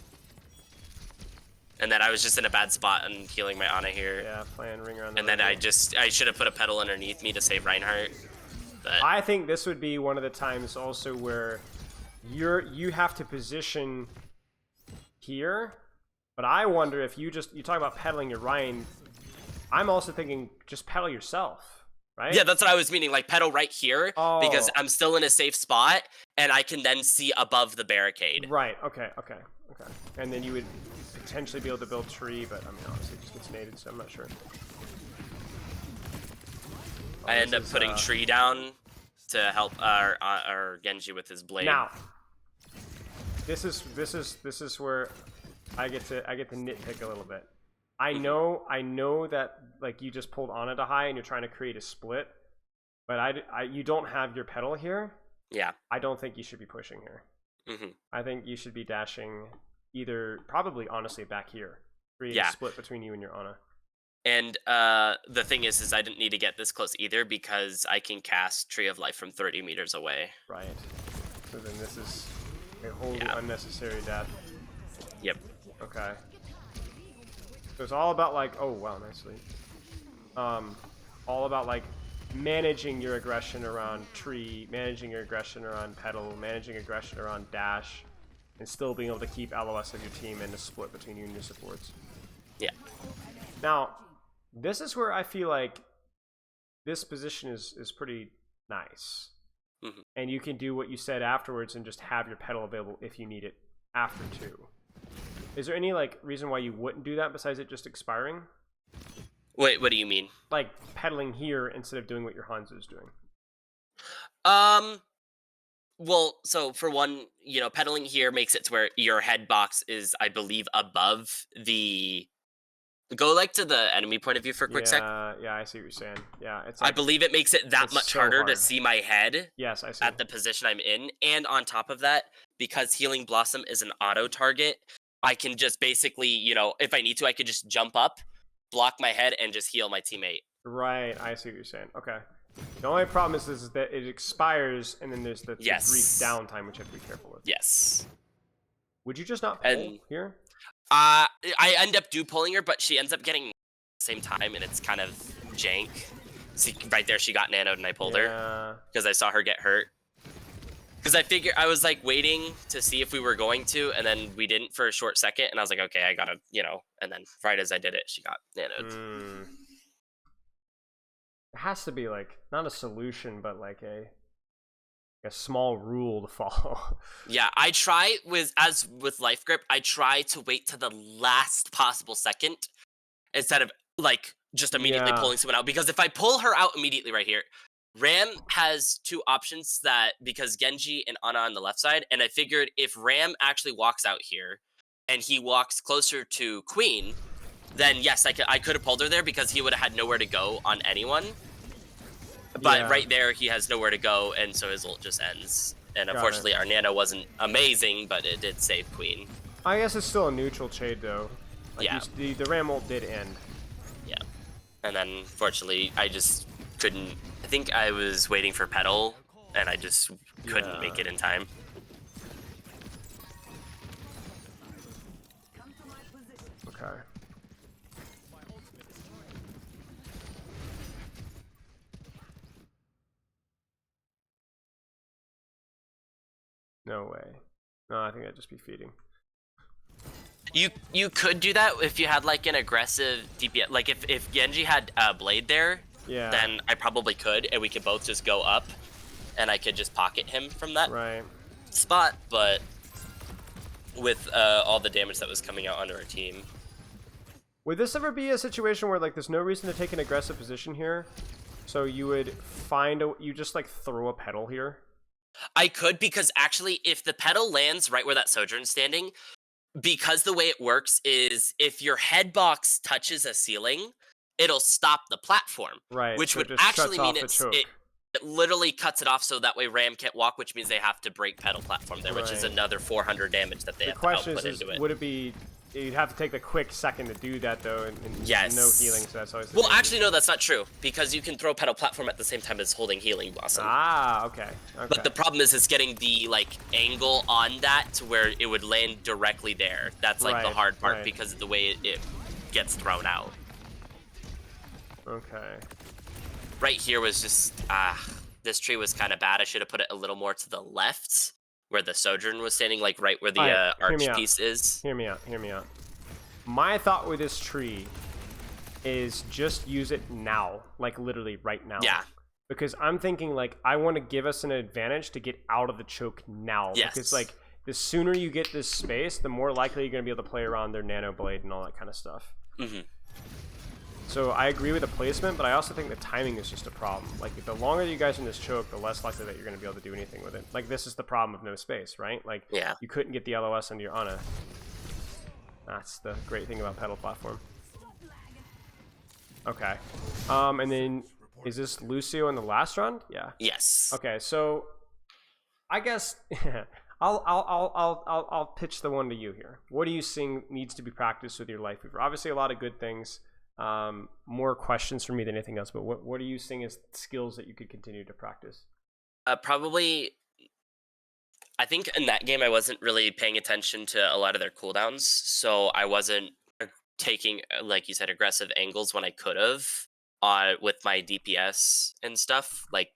B: And then I was just in a bad spot and healing my Ana here.
A: Yeah, playing Ringer on
B: the And then I should have put a pedal underneath me to save Reinhardt. But
A: I think this would be one of the times also where you have to position here. But I wonder if you talk about pedaling your Ryan, I'm also thinking just pedal yourself, right?
B: Yeah, that's what I was meaning, like pedal right here because I'm still in a safe spot and I can then see above the barricade.
A: Right, okay. And then you would potentially be able to build tree, but I mean obviously it just gets naded, so I'm not sure.
B: I end up putting tree down to help our Genji with his blade.
A: Now, this is where I get to nitpick a little bit. I know that like you just pulled Ana to high and you're trying to create a split, but you don't have your pedal here.
B: Yeah.
A: I don't think you should be pushing here. I think you should be dashing probably honestly back here. Create a split between you and your Ana.
B: And the thing is I didn't need to get this close either because I can cast Tree of Life from 30 meters away.
A: Right. So then this is a wholly unnecessary death.
B: Yep.
A: Okay. So it's all about like, oh wow, nicely. All about like managing your aggression around tree, managing your aggression around pedal, managing aggression around dash, and still being able to keep LOS of your team in a split between you and your supports.
B: Yeah.
A: Now, this is where I feel like this position is pretty nice.
B: Mm-hmm.
A: And you can do what you said afterwards and just have your pedal available if you need it after 2. Is there any like reason why you wouldn't do that besides it just expiring?
B: Wait, what do you mean?
A: Like pedaling here instead of doing what your Hanzo is doing.
B: Well, so for one, you know, pedaling here makes it to where your head box is, I believe, above the. Go like to the enemy point of view for a quick sec.
A: Yeah, I see what you're saying. Yeah, it's.
B: I
A: Like,
B: believe it makes it that much
A: so
B: harder
A: hard
B: to see my head.
A: Yes, I see.
B: At the position I'm in, and on top of that, because Healing Blossom is an auto target, I can just basically, you know, if I need to, I could just jump up, block my head, and just heal my teammate.
A: Right, I see what you're saying. Okay. The only problem is that it expires, and then there's the brief downtime, which you have to be careful with.
B: Yes.
A: Would you just not pull here?
B: I end up pulling her, but she ends up getting at the same time, and it's kind of jank. See, right there, she got nanoed, and I pulled her because I saw her get hurt. Because I was like waiting to see if we were going to, and then we didn't for a short second, and I was like, okay, I gotta, you know, and then right as I did it, she got nanoed.
A: It has to be like not a solution, but like a small rule to follow.
B: Yeah, I try with Life Grip, I try to wait to the last possible second instead of like just immediately pulling someone out, because if I pull her out immediately right here, Ram has 2 options, that because Genji and Ana on the left side, and I figured if Ram actually walks out here and he walks closer to Queen, then yes, I could have pulled her there because he would have had nowhere to go on anyone. But right there, he has nowhere to go, and so his ult just ends. And unfortunately, our nano wasn't amazing, but it did save Queen.
A: I guess it's still a neutral trade, though. Like the Ram ult did end.
B: Yeah. And then, fortunately, I just couldn't... I think I was waiting for pedal, and I just couldn't make it in time.
A: Okay. No way. No, I think I'd just be feeding.
B: You could do that if you had like an aggressive DPS. Like if Genji had Blade there, then I probably could, and we could both just go up, and I could just pocket him from that spot. But with all the damage that was coming out onto our team.
A: Would this ever be a situation where like there's no reason to take an aggressive position here, so you would you just like throw a pedal here?
B: I could, because actually if the pedal lands right where that Sojourn's standing, because the way it works is if your head box touches a ceiling, it'll stop the platform.
A: Right.
B: Which
A: so
B: would actually mean it literally cuts it off, so that way Ram can't walk, which means they have to break pedal platform there, which is another 400 damage that they have to output into it.
A: Would it be... You'd have to take the quick second to do that, though, and no healing, so that's always...
B: Well, actually, no, that's not true, because you can throw pedal platform at the same time as holding Healing Blossom.
A: Ah, okay.
B: But the problem is getting the, like, angle on that to where it would land directly there. That's, like, the hard part, because of the way it gets thrown out.
A: Okay.
B: Right here was just... this tree was kind of bad. I should have put it a little more to the left, where the Sojourn was standing, like right where the arch piece is.
A: Hear me out. My thought with this tree is just use it now, like literally right now.
B: Yeah.
A: Because I'm thinking like I want to give us an advantage to get out of the choke now.
B: Yes.
A: Because like the sooner you get this space, the more likely you're going to be able to play around their nano blade and all that kind of stuff.
B: Mm-hmm.
A: So I agree with the placement, but I also think the timing is just a problem. Like, the longer you guys are in this choke, the less likely that you're going to be able to do anything with it. Like, this is the problem of no space, right? Like, you couldn't get the LOS into your Ana. That's the great thing about pedal platform. Okay. And then, is this Lucio in the last round? Yeah.
B: Yes.
A: Okay, so I guess I'll pitch the one to you here. What do you think needs to be practiced with your Lifeweaver? Obviously, a lot of good things. More questions for me than anything else, but what are you seeing as skills that you could continue to practice?
B: Probably, I think in that game I wasn't really paying attention to a lot of their cooldowns, so I wasn't taking, like you said, aggressive angles when I could have with my DPS and stuff, like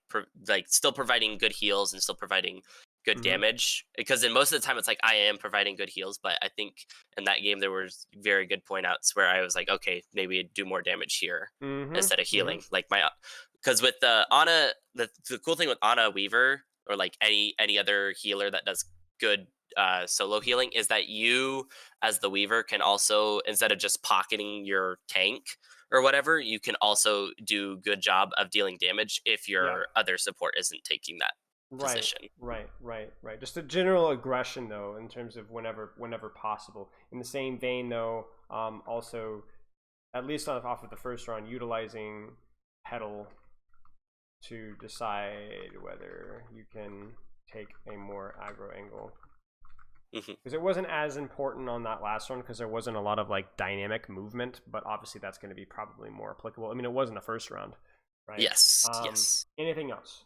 B: still providing good heals and still providing good damage. Because in most of the time, it's like I am providing good heals, but I think in that game there was very good point outs where I was like, okay, maybe do more damage here instead of healing. Like because with the Ana, the cool thing with Ana Weaver or like any other healer that does good solo healing is that you as the Weaver can also, instead of just pocketing your tank or whatever, you can also do good job of dealing damage if your other support isn't taking that position.
A: Right. Just a general aggression though, in terms of whenever possible. In the same vein though, also, at least off of the first round, utilizing pedal to decide whether you can take a more aggro angle. Because it wasn't as important on that last one because there wasn't a lot of like dynamic movement, but obviously that's going to be probably more applicable. I mean, it was in the first round, right?
B: Yes. Yes.
A: Anything else?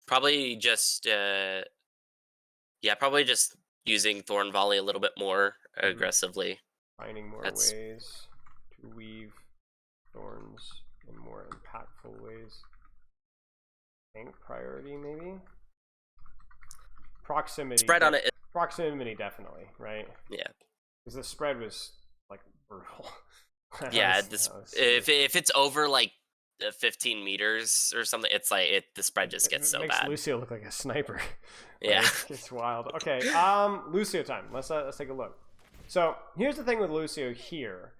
B: Probably just probably just using Thorn Volley a little bit more aggressively.
A: Finding more ways to weave thorns in more impactful ways. Tank priority, maybe. Proximity.
B: Spread on it.
A: Proximity, definitely, right?
B: Yeah.
A: Because the spread was like brutal.
B: Yeah, if it's over like 15 meters or something, it's like the spread just gets so
A: makes
B: bad.
A: Lucio look like a sniper.
B: Yeah,
A: it's wild. Okay, Lucio time. Let's take a look. So here's the thing with Lucio here.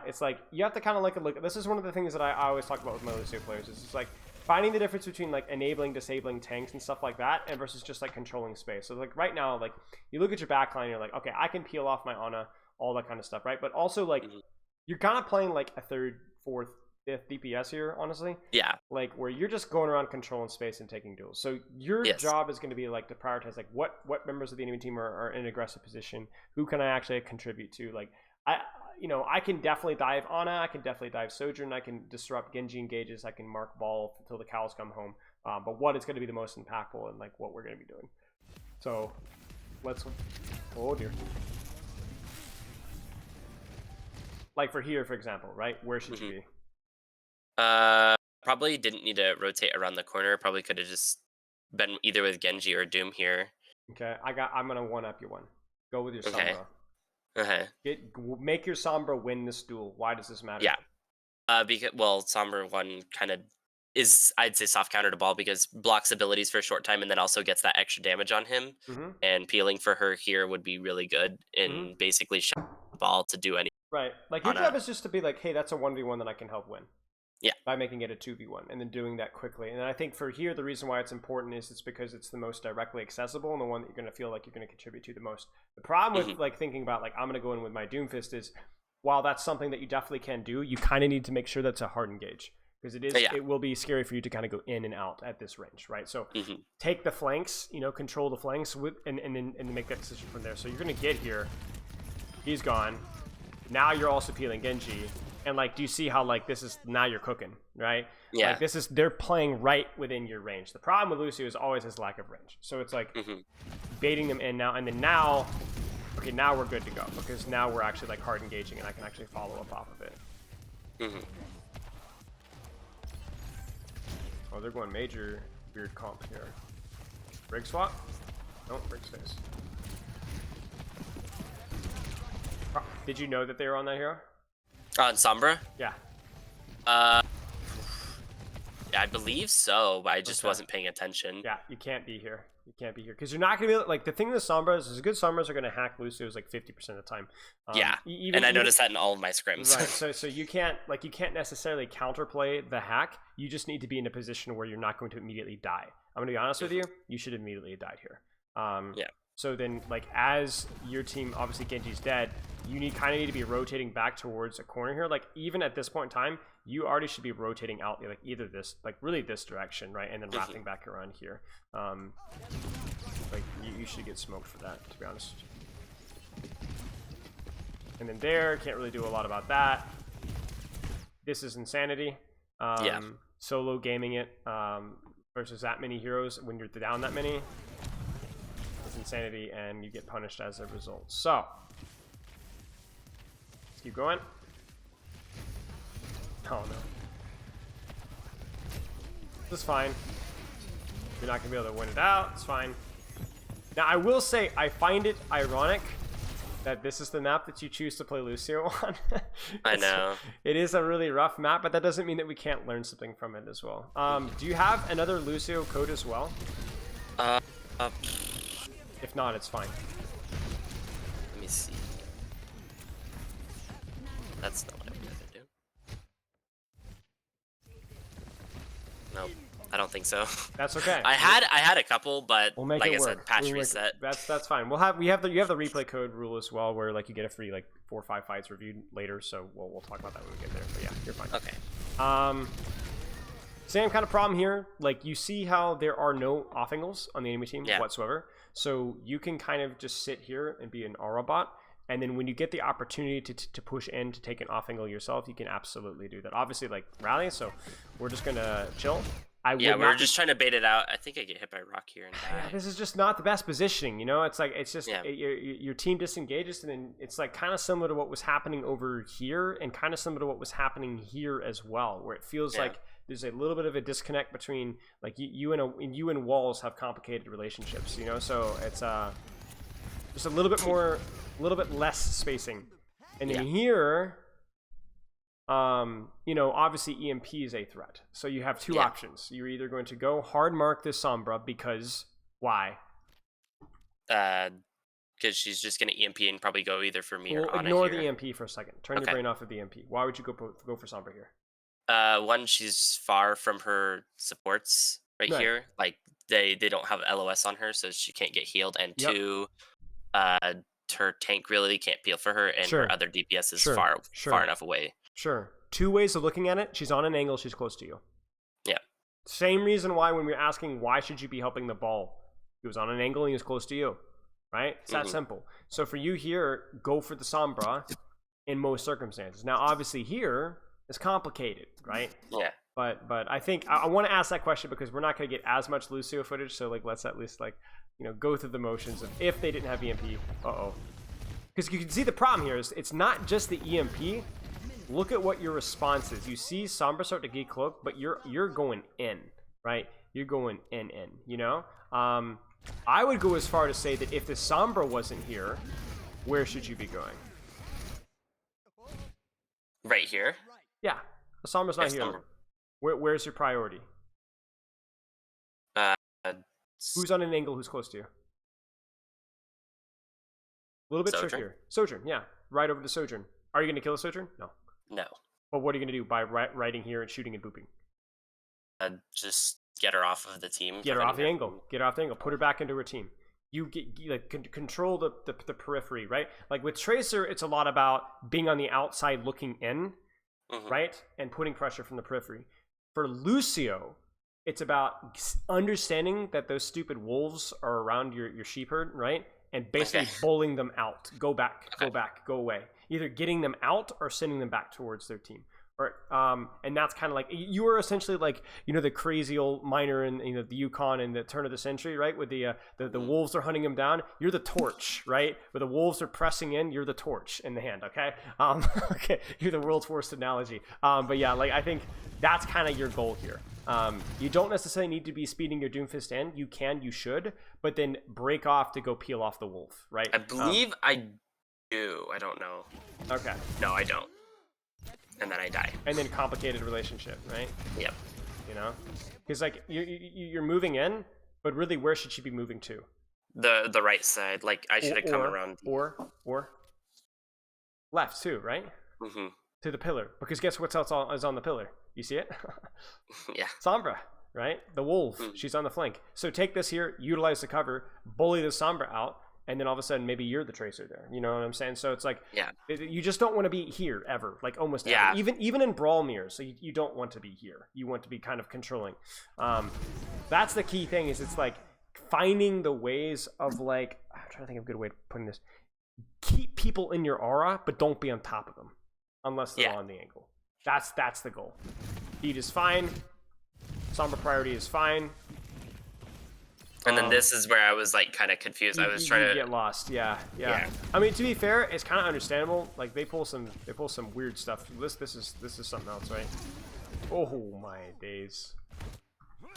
A: It's like you have to kind of look. This is one of the things that I always talk about with my Lucio players. Is it's like finding the difference between like enabling, disabling tanks and stuff like that, and versus just like controlling space. So like right now, like you look at your backline, you're like, okay, I can peel off my Ana, all that kind of stuff, right? But also like you're kind of playing like a third, fourth, fifth DPS here, honestly.
B: Yeah.
A: Like where you're just going around controlling space and taking duels. So your job is going to be like to prioritize like what members of the enemy team are in an aggressive position. Who can I actually contribute to? Like I can definitely dive Ana, I can definitely dive Sojourn, I can disrupt Genji engages, I can mark ball until the cows come home. But what is going to be the most impactful and like what we're going to be doing. So let's, oh dear. Like for here, for example, right? Where should you be?
B: Probably didn't need to rotate around the corner. Probably could have just been either with Genji or Doom here.
A: Okay, I'm gonna one up your one. Go with your Sombra. Make your Sombra win this duel. Why does this matter?
B: Yeah. Because Sombra one kind of is, I'd say, soft counter to ball because blocks abilities for a short time and then also gets that extra damage on him. And peeling for her here would be really good in basically shutting the ball to do anything.
A: Right. Like your job is just to be like, hey, that's a 1v1 that I can help win.
B: Yeah.
A: By making it a 2v1 and then doing that quickly. And I think for here, the reason why it's important is it's because it's the most directly accessible and the one that you're going to feel like you're going to contribute to the most. The problem with like thinking about like, I'm going to go in with my Doomfist is while that's something that you definitely can do, you kind of need to make sure that's a hard engage because it will be scary for you to kind of go in and out at this range, right? So take the flanks, control the flanks with, and make that decision from there. So you're going to get here. He's gone. Now you're also peeling Genji. And like, do you see how like this is now you're cooking, right?
B: Yeah.
A: Like they're playing right within your range. The problem with Lucio is always his lack of range. So it's like baiting them in now, and then now, okay, now we're good to go because now we're actually like hard engaging, and I can actually follow up off of it. Oh, they're going major weird comp here. Rig swap? No, rig space. Did you know that they were on that hero?
B: On Sombra?
A: Yeah.
B: Yeah, I believe so, but I just wasn't paying attention.
A: Yeah, you can't be here. You can't be here because you're not gonna be able, like the thing with Sombras is good Sombras are gonna hack Lucio's like 50% of the time.
B: And I noticed that in all of my scrims.
A: Right. So you can't necessarily counterplay the hack. You just need to be in a position where you're not going to immediately die. I'm gonna be honest with you. You should immediately have died here. So then, like, as your team, obviously Genji's dead, you kind of need to be rotating back towards a corner here. Like, even at this point in time, you already should be rotating out, like, either this, like, really this direction, right? And then wrapping back around here. Like, you should get smoked for that, to be honest. And then there, can't really do a lot about that. This is insanity. Solo gaming it versus that many heroes when you're down that many. Insanity, and you get punished as a result. So let's keep going. Oh no. This is fine. You're not gonna be able to win it out. It's fine. Now I will say I find it ironic that this is the map that you choose to play Lucio on.
B: I know.
A: It is a really rough map, but that doesn't mean that we can't learn something from it as well. Do you have another Lucio code as well? If not, it's fine.
B: Let me see. That's not what I wanted to do. Nope, I don't think so.
A: That's okay.
B: I had a couple, but
A: We'll make
B: like
A: it
B: I
A: work.
B: said, patch reset.
A: That's fine. You have the replay code rule as well, where like you get a free like 4 or 5 fights reviewed later. So we'll talk about that when we get there. But yeah, you're fine.
B: Okay.
A: Same kind of problem here. Like you see how there are no off angles on the enemy team whatsoever. So you can kind of just sit here and be an aura bot. And then when you get the opportunity to push in to take an off angle yourself, you can absolutely do that. Obviously, like rally, so we're just gonna chill.
B: We're just trying to bait it out. I think I get hit by a rock here and die.
A: Yeah, this is just not the best positioning, you know? It's like, it's just, your team disengages, and then it's like kind of similar to what was happening over here, and kind of similar to what was happening here as well, where it feels like there's a little bit of a disconnect between, like, you and walls have complicated relationships, you know? So it's just a little bit less spacing. And then here, you know, obviously EMP is a threat. So you have two options. You're either going to go hard mark this Sombra because why?
B: Because she's just going to EMP and probably go either for me or Ana.
A: Ignore the EMP for a second. Turn your brain off of the EMP. Why would you go for Sombra here?
B: One, she's far from her supports right here. Like they don't have LOS on her, so she can't get healed. And two, her tank really can't peel for her, and her other DPS is far enough away.
A: Sure. Two ways of looking at it. She's on an angle. She's close to you.
B: Yeah.
A: Same reason why when we're asking why should you be helping the ball, he was on an angle and he was close to you, right? It's that simple. So for you here, go for the Sombra in most circumstances. Now, obviously here it's complicated, right?
B: Yeah.
A: But I think I want to ask that question because we're not going to get as much Lucio footage. So like, let's at least like, you know, go through the motions of if they didn't have EMP. Because you can see the problem here is it's not just the EMP. Look at what your response is. You see Sombra start to get cloak, but you're going in, right? You're going in, you know? I would go as far to say that if the Sombra wasn't here, where should you be going?
B: Right here?
A: Yeah. The Sombra's not here. Where's your priority? Who's on an angle who's close to you? A little bit trickier. Sojourn, yeah. Right over the Sojourn. Are you going to kill a Sojourn? No.
B: No.
A: But what are you going to do by riding here and shooting and booping?
B: Just get her off of the team.
A: Get her off the angle. Get her off the angle. Put her back into her team. You control the periphery, right? Like with Tracer, it's a lot about being on the outside looking in, right? And putting pressure from the periphery. For Lucio, it's about understanding that those stupid wolves are around your sheep herd, right? And basically bowling them out. Go back, go away. Either getting them out or sending them back towards their team. Or, and that's kind of like, you were essentially like, you know, the crazy old miner in, you know, the Yukon in the turn of the century, right? With the wolves are hunting him down. You're the torch, right? Where the wolves are pressing in, you're the torch in the hand, okay? Okay, you're the world's worst analogy. But yeah, like I think that's kind of your goal here. You don't necessarily need to be speeding your Doomfist in. You can, you should, but then break off to go peel off the wolf, right?
B: I believe I do. I don't know.
A: Okay.
B: No, I don't. And then I die.
A: And then complicated relationship, right?
B: Yep.
A: You know, because like you're moving in, but really, where should she be moving to?
B: The right side. Like I should have come around.
A: Or left too, right? To the pillar, because guess what else is on the pillar? You see it?
B: Yeah.
A: Sombra, right? The wolf. She's on the flank. So take this here, utilize the cover, bully the Sombra out, and then all of a sudden maybe you're the Tracer there. You know what I'm saying? So it's like, you just don't want to be here ever, like almost ever. Even in brawl mirrors, so you don't want to be here. You want to be kind of controlling. That's the key thing. Is it's like finding the ways of like, I'm trying to think of a good way of putting this. Keep people in your aura, but don't be on top of them unless they're on the angle. That's the goal. Speed is fine. Sombra priority is fine.
B: And then this is where I was like kind of confused. I was trying to
A: get lost. Yeah. I mean, to be fair, it's kind of understandable. Like they pull some weird stuff. This is something else, right? Oh my days.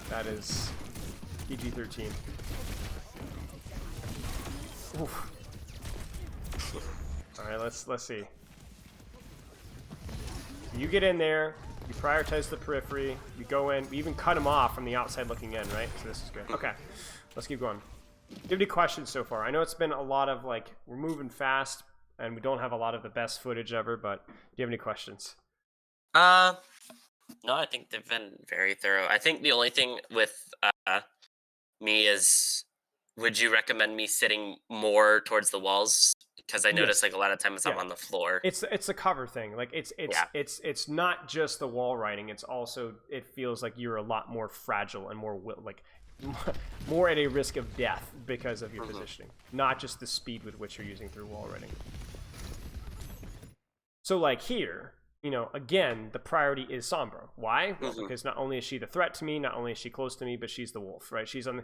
A: That is PG-13. Oof. All right, let's see. You get in there. You prioritize the periphery. You go in. We even cut him off from the outside looking in, right? So this is good. Okay, let's keep going. Do you have any questions so far? I know it's been a lot of like we're moving fast and we don't have a lot of the best footage ever, but do you have any questions?
B: No, I think they've been very thorough. I think the only thing with me is, would you recommend me sitting more towards the walls? Because I notice like a lot of times I'm on the floor.
A: It's a cover thing. Like it's not just the wall riding. It's also it feels like you're a lot more fragile and more more at a risk of death because of your positioning, not just the speed with which you're using through wall riding. So like here, you know, again, the priority is Sombra. Why? Well, because not only is she the threat to me, not only is she close to me, but she's the wolf, right? She's on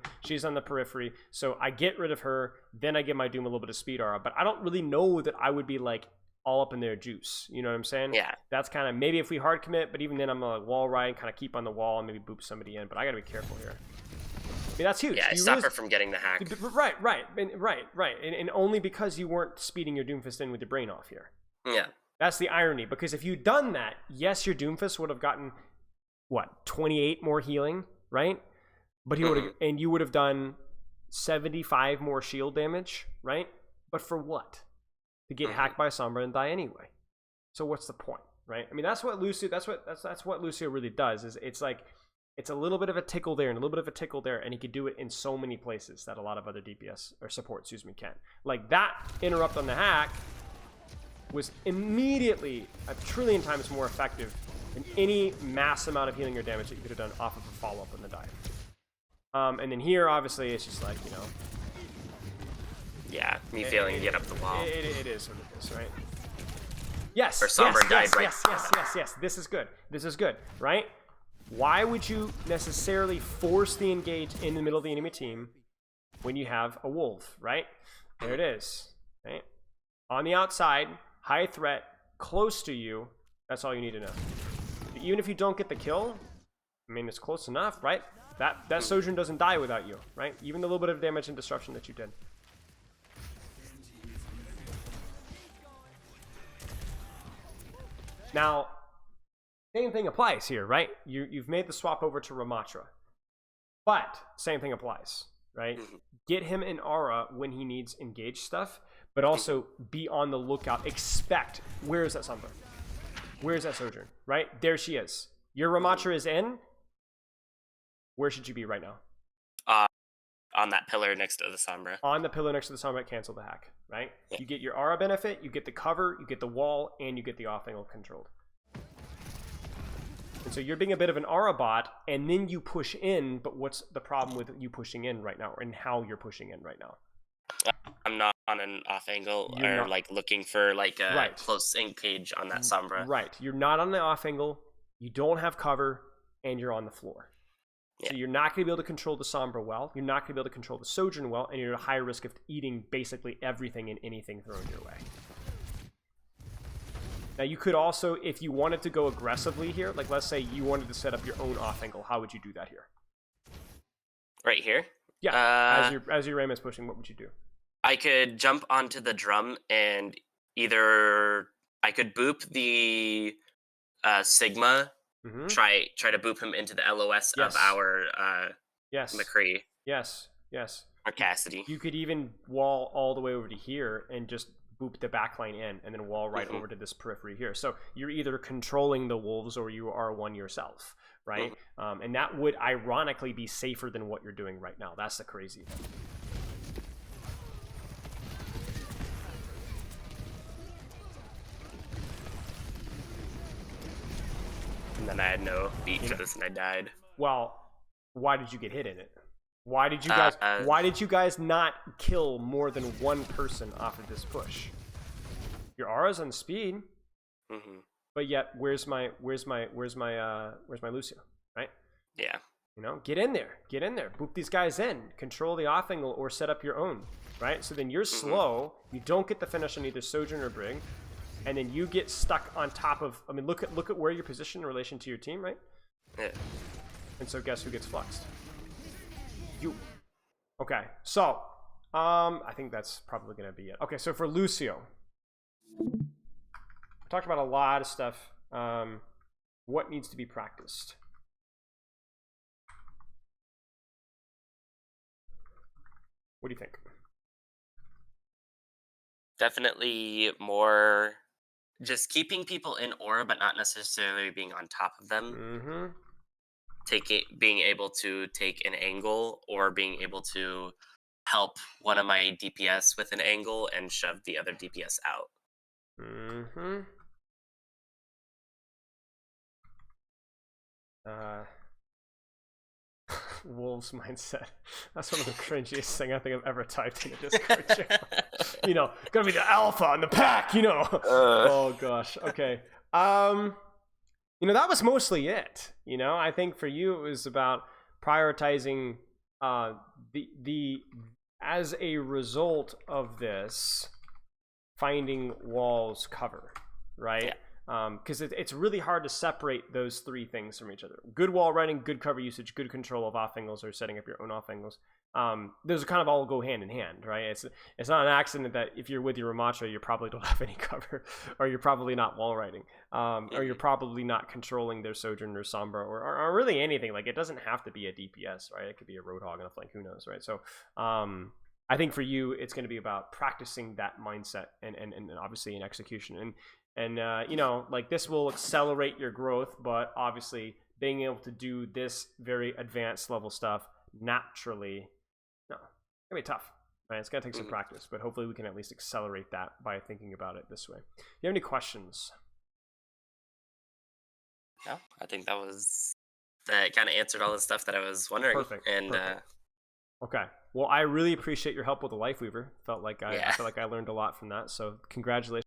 A: the periphery. So I get rid of her, then I give my Doom a little bit of speed aura, but I don't really know that I would be like all up in their juice. You know what I'm saying?
B: Yeah. That's
A: kind of maybe if we hard commit, but even then I'm like wall ride, kind of keep on the wall and maybe boop somebody in. But I gotta be careful here. I mean, that's huge.
B: Yeah, stop her from getting the hack.
A: Right. And only because you weren't speeding your Doomfist in with your brain off here.
B: Yeah.
A: That's the irony, because if you'd done that, yes, your Doomfist would have gotten, what, 28 more healing, right? But he would have, and you would have done 75 more shield damage, right? But for what? To get hacked by Sombra and die anyway. So what's the point, right? I mean, that's what Lucio really does. Is it's like it's a little bit of a tickle there and a little bit of a tickle there, and he could do it in so many places that a lot of other DPS or support, can't. Like that interrupt on the hack was immediately a trillion times more effective than any mass amount of healing or damage that you could have done off of a follow-up on the dive. And then here, obviously, it's just like, you know...
B: Yeah, me failing to get up the wall.
A: It is what it is, right? Yes,
B: or Sombra died right.
A: Yes. This is good, right? Why would you necessarily force the engage in the middle of the enemy team when you have a wolf, right? There it is, right? On the outside... high threat, close to you, that's all you need to know. Even if you don't get the kill, I mean, it's close enough, right? That Sojourn doesn't die without you, right? Even the little bit of damage and disruption that you did. Now, same thing applies here, right? You've made the swap over to Ramatra. But, same thing applies, right? Get him an aura when he needs engage stuff, but also be on the lookout. Expect, where is that Sombra? Where is that Sojourn? Right? There she is. Your Ramatra is in. Where should you be right now?
B: On that pillar next to the Sombra.
A: On the pillar next to the Sombra, cancel the hack, right? Yeah. You get your aura benefit, you get the cover, you get the wall, and you get the off-angle controlled. And so you're being a bit of an aura bot, and then you push in, but what's the problem with you pushing in right now, and how you're pushing in right now?
B: I'm not on an off angle or like looking for like a close engage on that Sombra.
A: Right. You're not on the off angle, you don't have cover, and you're on the floor. Yeah. So you're not going to be able to control the Sombra well, you're not going to be able to control the Sojourn well, and you're at a high risk of eating basically everything and anything thrown your way. Now you could also, if you wanted to go aggressively here, like let's say you wanted to set up your own off angle, how would you do that here?
B: Right here?
A: Yeah, as your Ramus pushing, what would you do?
B: I could jump onto the drum and either I could boop the Sigma, try to boop him into the LOS of our McCree.
A: Yes.
B: Or Cassidy.
A: You could even wall all the way over to here and just boop the backline in and then wall right over to this periphery here. So you're either controlling the wolves or you are one yourself, right? And that would ironically be safer than what you're doing right now. That's the crazy thing.
B: And then I had no beat for this and I died.
A: Well, why did you get hit in it? Why did you guys not kill more than one person off of this push? Your aura's on speed, but yet where's my Lucio, right?
B: Yeah.
A: You know, get in there, boop these guys in, control the off angle, or set up your own, right? So then you're slow, you don't get the finish on either Sojourn or Brig, and then you get stuck on top of. I mean, look at where you're positioned in relation to your team, right?
B: Yeah.
A: And so guess who gets fluxed? You. Okay, so I think that's probably gonna be it. Okay, so for Lucio, we talked about a lot of stuff. What needs to be practiced? What do you think?
B: Definitely more just keeping people in aura, but not necessarily being on top of them. Being able to take an angle, or being able to help one of my DPS with an angle and shove the other DPS out.
A: Wolves mindset. That's one of the cringiest thing I think I've ever typed in a Discord channel. You know, gonna be the alpha in the pack, you know. Oh gosh. Okay. You know, that was mostly it. You know, I think for you it was about prioritizing the as a result of this, finding walls cover, right?
B: Yeah.
A: Because it's really hard to separate those three things from each other. Good wall running, good cover usage, good control of off angles, or setting up your own off angles. Those kind of all go hand in hand, right? It's not an accident that if you're with your Ramacho, you probably don't have any cover, or you're probably not wall riding, or you're probably not controlling their Sojourn or Sombra, or really anything. Like, it doesn't have to be a DPS, right? It could be a Roadhog and a flank, who knows, right? So I think for you, it's going to be about practicing that mindset and obviously in execution. And you know, like, this will accelerate your growth, but obviously being able to do this very advanced level stuff naturally, no, it's gonna be tough, right? It's gonna take some practice, but hopefully we can at least accelerate that by thinking about it this way. Do you have any questions?
B: No, I think that kind of answered all the stuff that I was wondering.
A: Perfect.
B: And
A: Perfect. Okay. Well, I really appreciate your help with the Lifeweaver. I felt like I learned a lot from that. So congratulations.